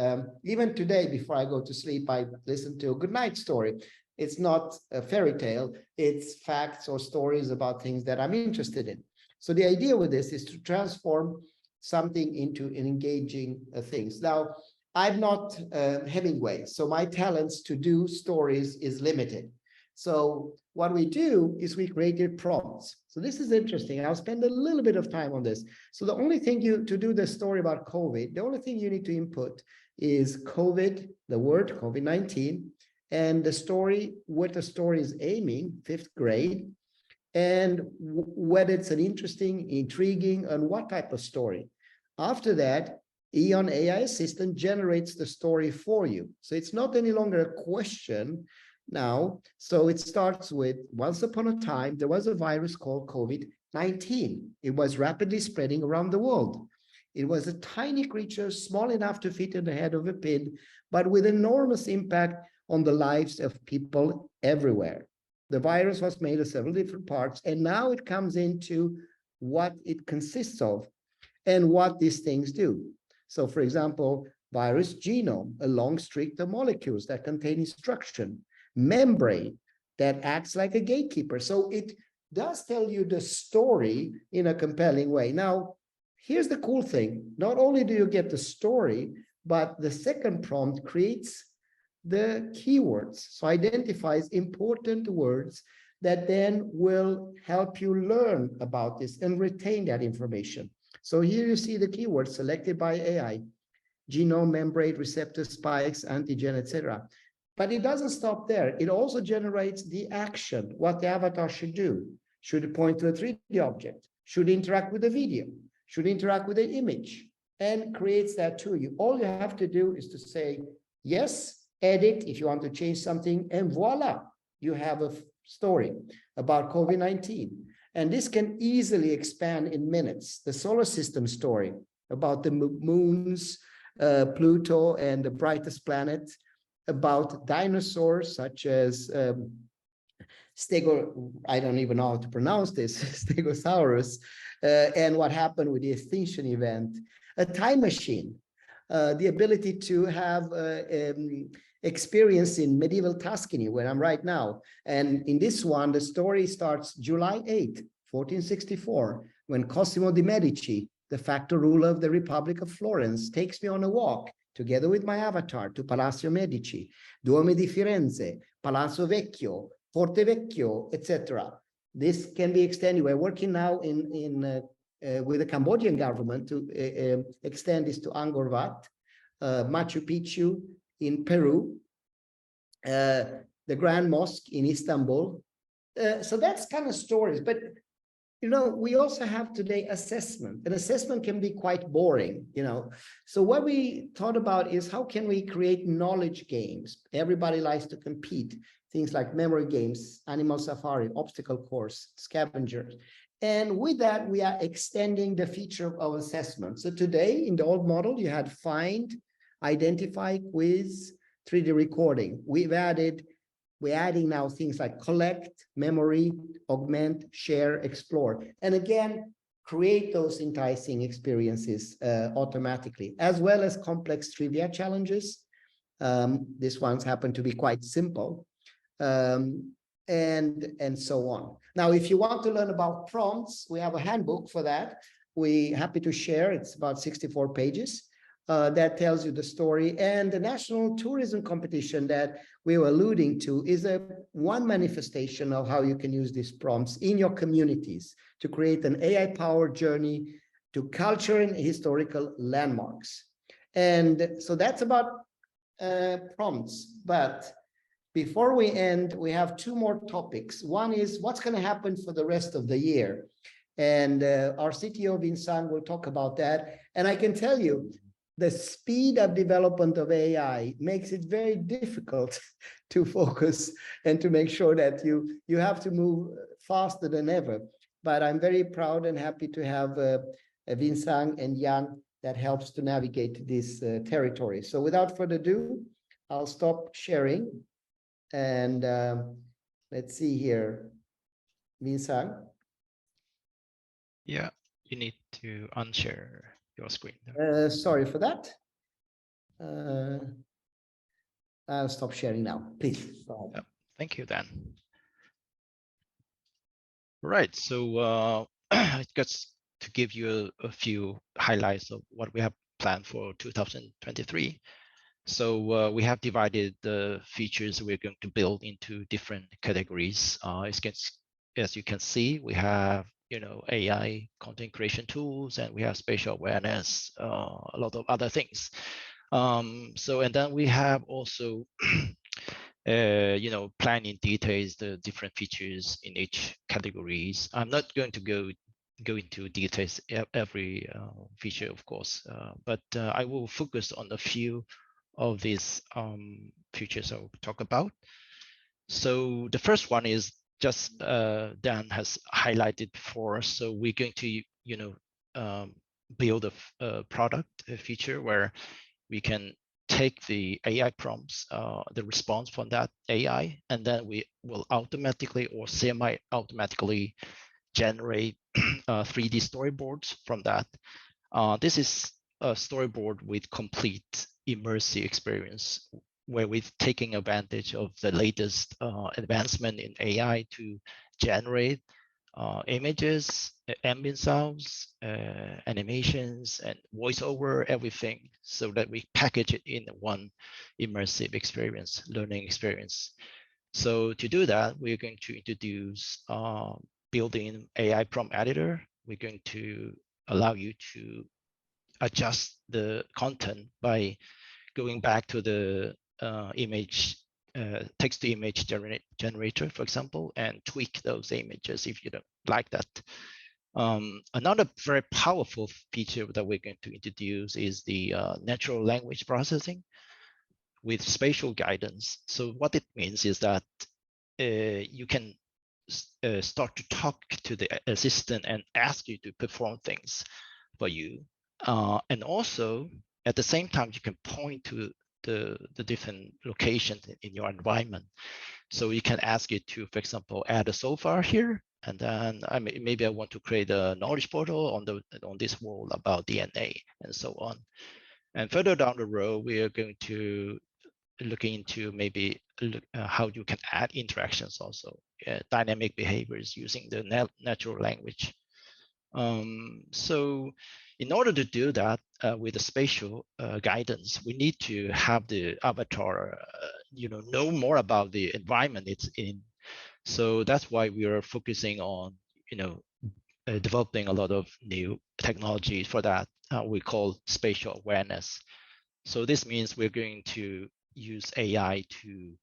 Even today, before I go to sleep, I listen to a good night story. It's not a fairy tale, it's facts or stories about things that I'm interested in. So the idea with this is to transform something into an engaging things. Now, I'm not Hemingway, so my talents to do stories is limited. So what we do is we created prompts. So this is interesting. I'll spend a little bit of time on this. So the only thing to do the story about COVID, the only thing you need to input is COVID, the word COVID-19, and the story, what the story is aiming, 5th grade, and whether it's an interesting, intriguing, and what type of story. After that, EON AI Assistant generates the story for you. So it's not any longer a question now. So it starts with, once upon a time, there was a virus called COVID-19. It was rapidly spreading around the world. It was a tiny creature, small enough to fit in the head of a pin, but with enormous impact on the lives of people everywhere. The virus was made of several different parts, and now it comes into what it consists of and what these things do. So, for example, virus genome, a long string of molecules that contain instruction, membrane that acts like a gatekeeper. So it does tell you the story in a compelling way. Now, here's the cool thing. Not only do you get the story, but the second prompt creates the keywords. So identifies important words that then will help you learn about this and retain that information. So here you see the keywords selected by AI: genome, membrane, receptor spikes, antigen, etc. But it doesn't stop there. It also generates the action, what the avatar should do. Should it point to a 3D object? Should it interact with the video? Should it interact with the image? And creates that to you. All you have to do is to say yes edit if you want to change something, and voila, you have a story about COVID-19. And this can easily expand in minutes. The solar system story about the moons, Pluto and the brightest planet, about dinosaurs such as I don't even know how to pronounce this, Stegosaurus, and what happened with the extinction event. A time machine, the ability to have experience in medieval Tuscany, where I'm right now. And in this one, the story starts July 8, 1464, when Cosimo de' Medici, the facto ruler of the Republic of Florence, takes me on a walk together with my avatar to Palazzo Medici, Duomo di Firenze, Palazzo Vecchio, Forte Vecchio, etc. This can be extended. We're working now with the Cambodian government to extend this to Angkor Wat, Machu Picchu in Peru, the Grand Mosque in Istanbul. So that's kind of stories. But you know, we also have today assessment. An assessment can be quite boring, you know. So what we thought about is how can we create knowledge games? Everybody likes to compete. Things like memory games, animal safari, obstacle course, scavengers. And with that, we are extending the feature of assessment. So today in the old model, you had find, identify, quiz, 3D recording. We're adding now things like collect, memory, augment, share, explore. And again, create those enticing experiences automatically, as well as complex trivia challenges. These ones happen to be quite simple. And so on. Now, if you want to learn about prompts, we have a handbook for that. We're happy to share. It's about 64 pages. That tells you the story. And the National Tourism Competition that we were alluding to is one manifestation of how you can use these prompts in your communities to create an AI-powered journey to culture and historical landmarks. And so that's about prompts. But before we end, we have two more topics. One is what's going to happen for the rest of the year. And our CTO, Vincent, will talk about that. And I can tell you, the speed of development of AI makes it very difficult to focus and to make sure that you have to move faster than ever. But I'm very proud and happy to have Vincent and Jan that helps to navigate this territory. So without further ado, I'll stop sharing. And let's see here, Vincent.
Yeah, you need to unshare your screen.
Sorry for that. I'll stop sharing now, please.
Yeah, thank you, Dan. Right, so just to give you a few highlights of what we have planned for 2023. So we have divided the features we're going to build into different categories. As you can see, we have AI content creation tools, and we have spatial awareness, a lot of other things. And then we have also plan in details the different features in each categories. I'm not going to go into details every feature, of course, but I will focus on a few of these features I'll talk about. So the first one is just Dan has highlighted before. So we're going to build a product, a feature where we can take the AI prompts, the response from that AI, and then we will automatically or semi-automatically generate 3D storyboards from that. This is a storyboard with complete immersive experience, where we're taking advantage of the latest advancement in AI to generate images, ambient sounds, animations, and voiceover, everything, so that we package it in one immersive experience, learning experience. So to do that, we're going to introduce built-in AI prompt editor. We're going to allow you to adjust the content by going back to the image, text-to-image generator, for example, and tweak those images if you don't like that. Another very powerful feature that we're going to introduce is the natural language processing. with spatial guidance. So what it means is that you can start to talk to the assistant and ask you to perform things for you. And also, at the same time, you can point to the different locations in your environment. So you can ask it to, for example, add a sofa here, and then maybe I want to create a knowledge portal on this wall about DNA and so on. And further down the road, we are going to look into maybe how you can add interactions also, dynamic behaviors using the natural language. So in order to do that with the spatial guidance, we need to have the avatar know more about the environment it's in. So that's why we are focusing on developing a lot of new technology for that we call spatial awareness. So this means we're going to use AI to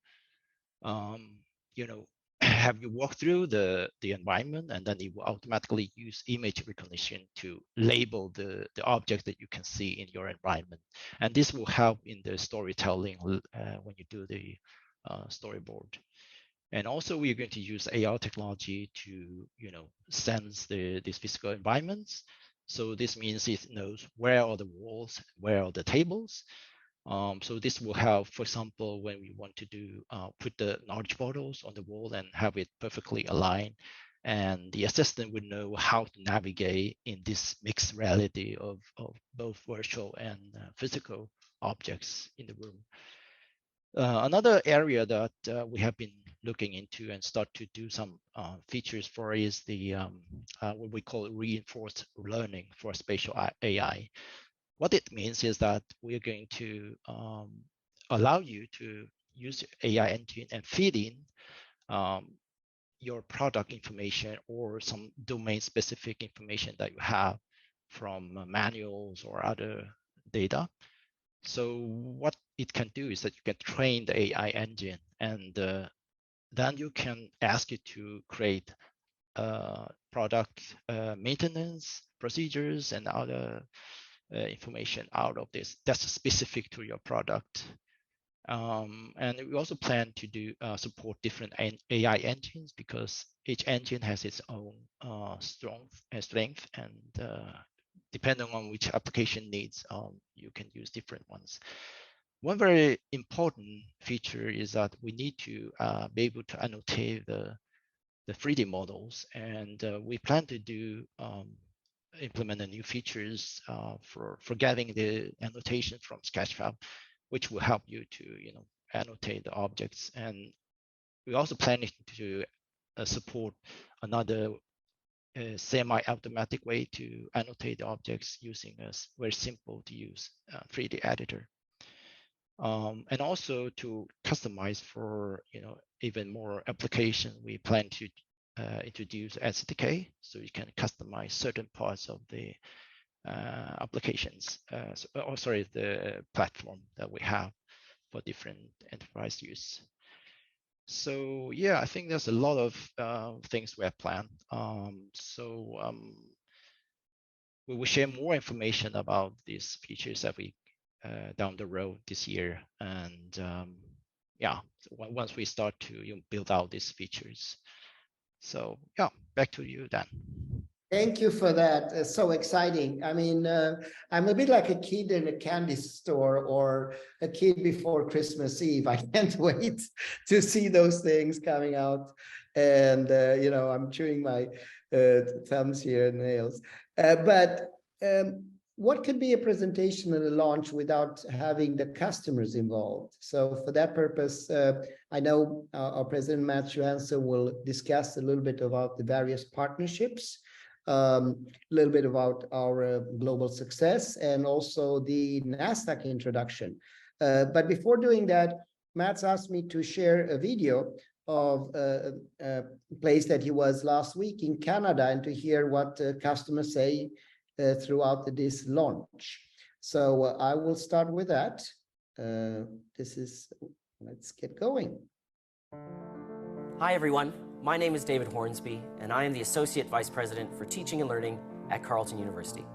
have you walk through the environment, and then it will automatically use image recognition to label the object that you can see in your environment. And this will help in the storytelling when you do the storyboard. And also we're going to use AR technology to sense these physical environments. So this means it knows where are the walls, where are the tables. So this will help, for example, when we want to do put the knowledge portals on the wall and have it perfectly aligned, and the assistant would know how to navigate in this mixed reality of both virtual and physical objects in the room. Another area that we have been looking into and start to do some features for is the what we call reinforced learning for spatial AI. What it means is that we are going to allow you to use AI engine and feed in your product information or some domain-specific information that you have from manuals or other data. So what it can do is that you can train the AI engine, and then you can ask it to create product maintenance procedures and other information out of this that's specific to your product. And we also plan to do support different AI engines, because each engine has its own strength, and depending on which application needs, you can use different ones. One very important feature is that we need to be able to annotate the 3D models, and we plan to do implement a new features for getting the annotation from Sketchfab, which will help you to annotate the objects. And we also planning to support another semi-automatic way to annotate the objects using a very simple to use 3D editor. And also to customize for even more application, we plan to introduce SDK, so you can customize certain parts of the applications, the platform that we have for different enterprise use. So yeah, I think there's a lot of things we have planned. We will share more information about these features that we down the road this year, and yeah, so once we start to build out these features. So yeah, back to you, Dan.
Thank you for that. It's so exciting. I mean, I'm a bit like a kid in a candy store or a kid before Christmas Eve. I can't wait to see those things coming out. And, I'm chewing my thumbs here and nails. But what could be a presentation and a launch without having the customers involved? So for that purpose, I know our president, Matt Johansson, will discuss a little bit about the various partnerships, a little bit about our global success, and also the NASDAQ introduction. But before doing that, Matt's asked me to share a video of a place that he was last week in Canada, and to hear what customers say throughout this launch. So I will start with that. Let's get going.
Hi everyone, my name is David Hornsby, and I am the Associate Vice President for Teaching and Learning at Carleton University.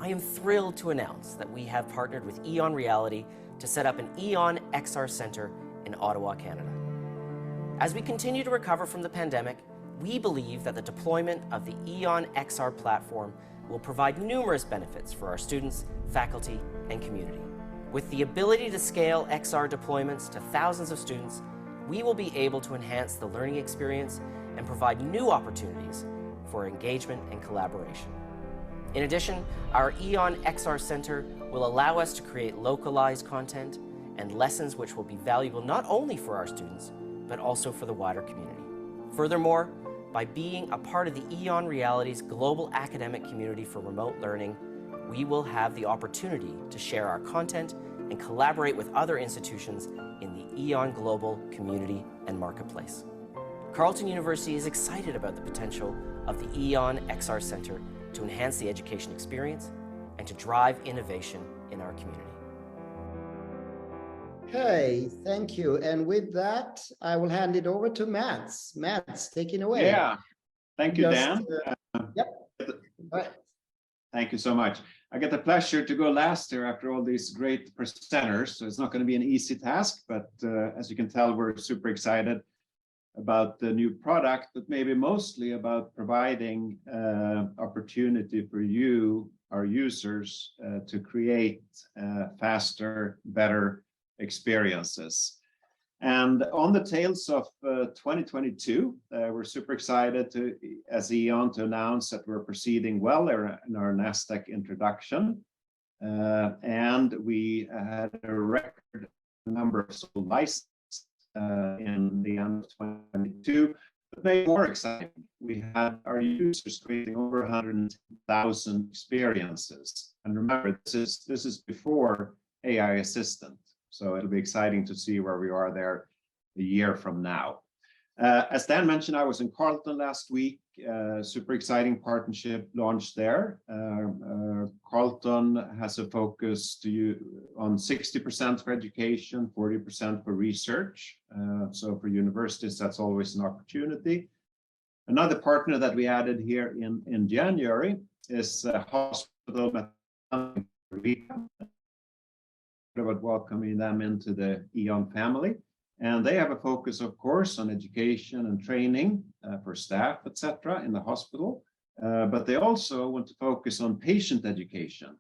I am thrilled to announce that we have partnered with EON Reality to set up an EON XR Center in Ottawa, Canada. As we continue to recover from the pandemic, we believe that the deployment of the EON XR platform will provide numerous benefits for our students, faculty, and community. With the ability to scale XR deployments to thousands of students, we will be able to enhance the learning experience and provide new opportunities for engagement and collaboration. In addition, our EON XR Center will allow us to create localized content and lessons which will be valuable not only for our students, but also for the wider community. Furthermore, by being a part of the EON Reality's global academic community for remote learning, we will have the opportunity to share our content and collaborate with other institutions in the EON global community and marketplace. Carleton University is excited about the potential of the EON XR Center to enhance the education experience and to drive innovation in our community.
Okay, thank you. And with that, I will hand it over to Mats. Mats, take it away.
Yeah, thank you, Dan.
Yep. Right.
Thank you so much. I get the pleasure to go last here after all these great presenters. So it's not going to be an easy task, but as you can tell, we're super excited about the new product, but maybe mostly about providing opportunity for you, our users, to create faster, better experiences. And on the tails of 2022, we're super excited to, as EON, to announce that we're proceeding well in our NASDAQ introduction. And we had a record number of sold licenses in the end of 2022. But maybe more exciting, we had our users creating over 100,000 experiences. And remember, this is before AI Assistant. So it'll be exciting to see where we are there a year from now. As Dan mentioned, I was in Carleton last week. Super exciting partnership launched there. Carleton has a focus on 60% for education, 40% for research. So for universities, that's always an opportunity. Another partner that we added here in January is Hospital about welcoming them into the EON family. And they have a focus, of course, on education and training for staff, etc., in the hospital. But they also want to focus on patient education,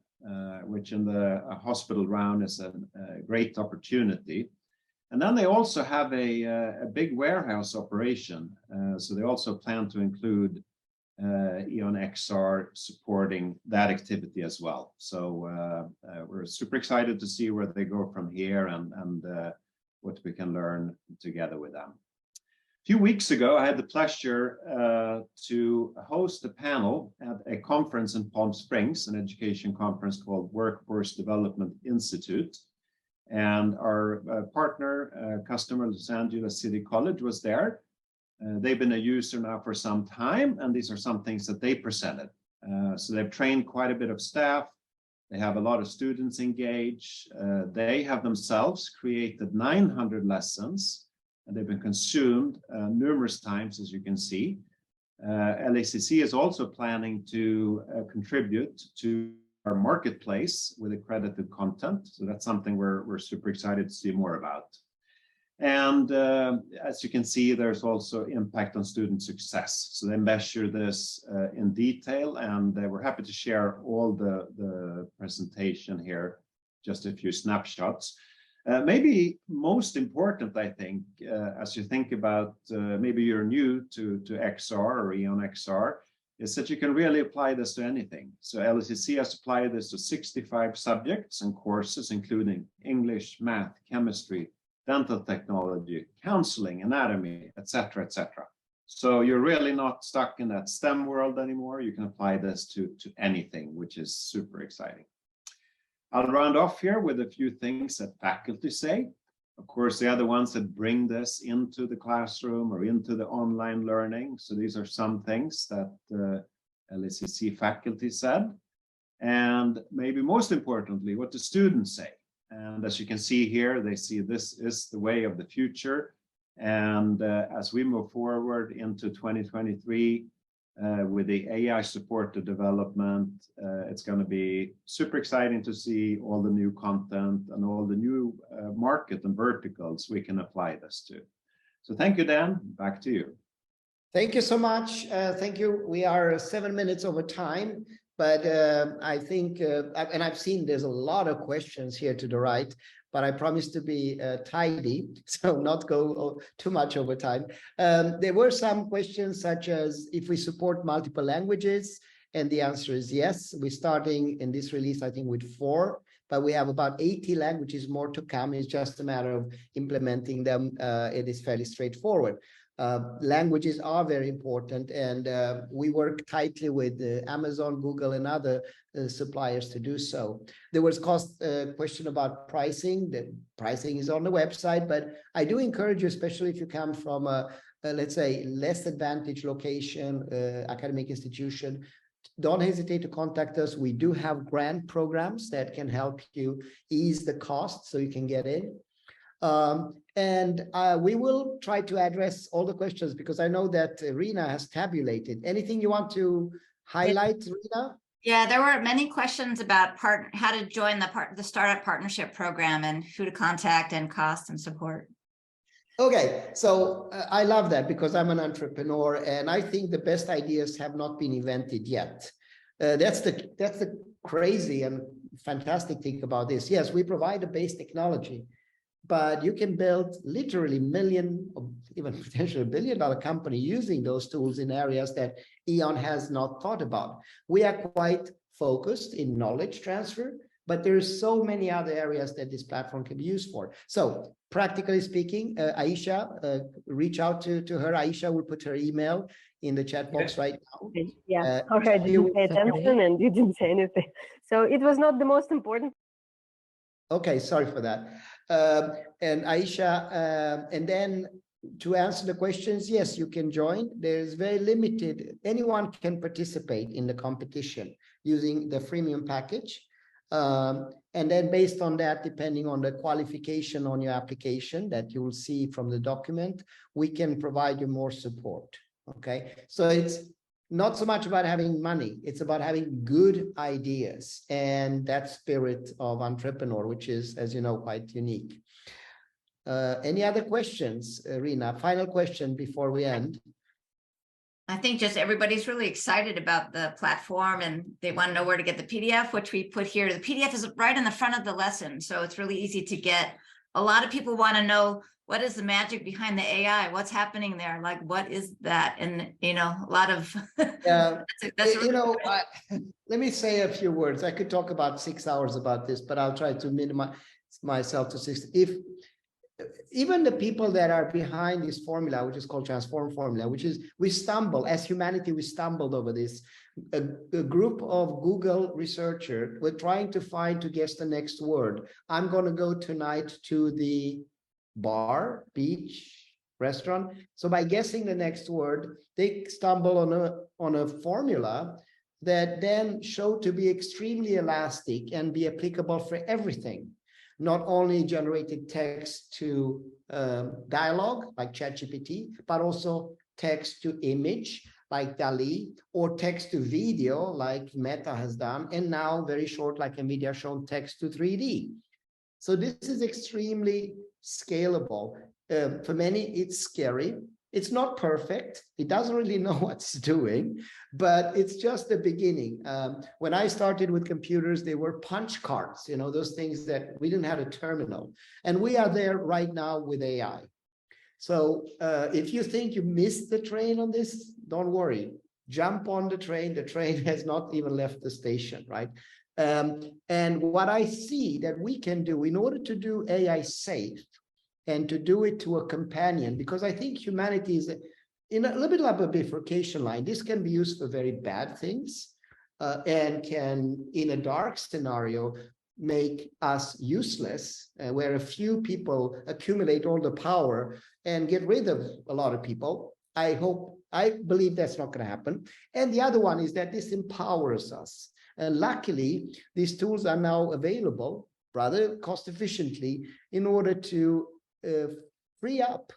which in the hospital round is a great opportunity. And then they also have a big warehouse operation. So they also plan to include EON XR supporting that activity as well. So we're super excited to see where they go from here and what we can learn together with them. A few weeks ago, I had the pleasure to host a panel at a conference in Palm Springs, an education conference called Workforce Development Institute. And our partner, customer, Los Angeles City College was there. They've been a user now for some time, and these are some things that they presented. So they've trained quite a bit of staff. They have a lot of students engaged. They have themselves created 900 lessons, and they've been consumed numerous times, as you can see. LACC is also planning to contribute to our marketplace with accredited content. So that's something we're super excited to see more about. And as you can see, there's also impact on student success. So they measure this in detail, and we're happy to share all the presentation here, just a few snapshots. Maybe most important, I think, as you think about maybe you're new to XR or EON XR, is that you can really apply this to anything. So LACC has applied this to 65 subjects and courses, including English, math, chemistry, dental technology, counseling, anatomy, etc., etc. So you're really not stuck in that STEM world anymore. You can apply this to anything, which is super exciting. I'll round off here with a few things that faculty say. Of course, they are the ones that bring this into the classroom or into the online learning. So these are some things that LACC faculty said. And maybe most importantly, what the students say. And as you can see here, they see this is the way of the future. And as we move forward into 2023, with the AI supported development. It's going to be super exciting to see all the new content and all the new market and verticals we can apply this to. So thank you, Dan. Back to you.
Thank you so much. Thank you. We are 7 minutes over time, but I think, and I've seen there's a lot of questions here to the right, but I promise to be tidy, so not go too much over time. There were some questions such as if we support multiple languages, and the answer is yes. We're starting in this release, I think, with 4, but we have about 80 languages more to come. It's just a matter of implementing them. It is fairly straightforward. Languages are very important, and we work tightly with Amazon, Google, and other suppliers to do so. There was question about pricing. The pricing is on the website, but I do encourage you, especially if you come from let's say, less advantaged location, academic institution, don't hesitate to contact us. We do have grant programs that can help you ease the cost so you can get in. And we will try to address all the questions because I know that Rina has tabulated. Anything you want to highlight, Rina?
Yeah, there were many questions about how to join the startup partnership program and who to contact and cost and support.
Okay, so I love that because I'm an entrepreneur and I think the best ideas have not been invented yet. That's the crazy and fantastic thing about this. Yes, we provide a base technology, but you can build literally million or even potentially $1 billion company using those tools in areas that EON has not thought about. We are quite focused in knowledge transfer, but there's so many other areas that this platform can be used for. So practically speaking, Aisha, reach out to her. Aisha will put her email in the chat box right now.
Yeah, okay, I didn't pay attention and you didn't say anything. So it was not the most important.
Okay, sorry for that. And Aisha, and then to answer the questions, yes, you can join. There's very limited, anyone can participate in the competition using the freemium package. And then based on that, depending on the qualification on your application that you will see from the document, we can provide you more support. Okay, so it's not so much about having money, it's about having good ideas and that spirit of entrepreneur, which is, as you know, quite unique. Any other questions, Rina? Final question before we end.
I think just everybody's really excited about the platform and they want to know where to get the PDF, which we put here. The PDF is right in the front of the lesson, so it's really easy to get. A lot of people want to know what is the magic behind the AI, what's happening there, like what is that? And you know, a lot of
that's
really,
you know, let me say a few words. I could talk about 6 hours about this, but I'll try to minimize myself to 6. If even the people that are behind this formula, which is called transform formula, which is we stumble as humanity, we stumbled over this. A group of Google researchers were trying to guess the next word. I'm going to go tonight to the bar, beach, restaurant. So by guessing the next word, they stumble on a formula that then showed to be extremely elastic and be applicable for everything. Not only generated text to dialogue like ChatGPT, but also text to image like DALL-E, or text to video like Meta has done, and now very short like NVIDIA shown text to 3D. So this is extremely scalable. For many, it's scary. It's not perfect. It doesn't really know what it's doing, but it's just the beginning. When I started with computers, they were punch cards, you know, those things that we didn't have a terminal. And we are there right now with AI. So if you think you missed the train on this, don't worry. Jump on the train. The train has not even left the station, right? And what I see that we can do in order to do AI safe, and to do it to a companion, because I think humanity is in a little bit like a bifurcation line. This can be used for very bad things and can, in a dark scenario, make us useless, where a few people accumulate all the power and get rid of a lot of people. I believe that's not going to happen. And the other one is that this empowers us. And luckily, these tools are now available rather cost efficiently in order to free up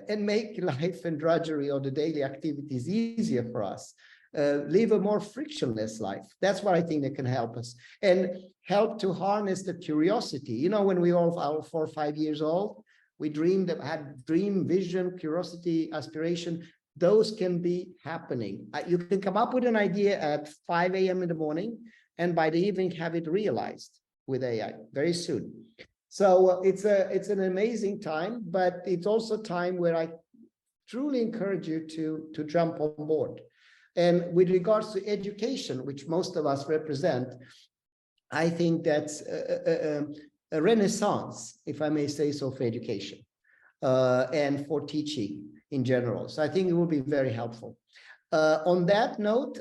and make life and drudgery of the daily activities easier for us. Live a more frictionless life. That's what I think that can help us, and help to harness the curiosity. You know, when we all are 4 or 5 years old, we had dream, vision, curiosity, aspiration. Those can be happening. You can come up with an idea at 5 a.m. in the morning, and by the evening have it realized with AI very soon. So it's an amazing time, but it's also time where I truly encourage you to jump on board. And with regards to education, which most of us represent, I think that's a renaissance, if I may say so, for education and for teaching in general. So I think it will be very helpful. On that note,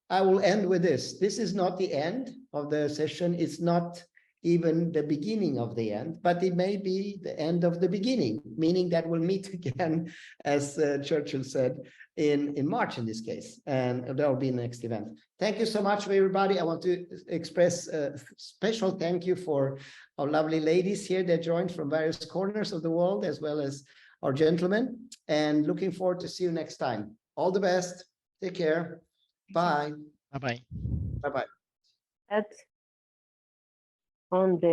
I will end with this. This is not the end of the session. It's not even the beginning of the end, but it may be the end of the beginning, meaning that we'll meet again, as Churchill said, in March in this case, and that will be the next event. Thank you so much, everybody. I want to express a special thank you for our lovely ladies here that joined from various corners of the world, as well as our gentlemen, and looking forward to see you next time. All the best. Take care. Bye.
Bye-bye.
Bye-bye.
On the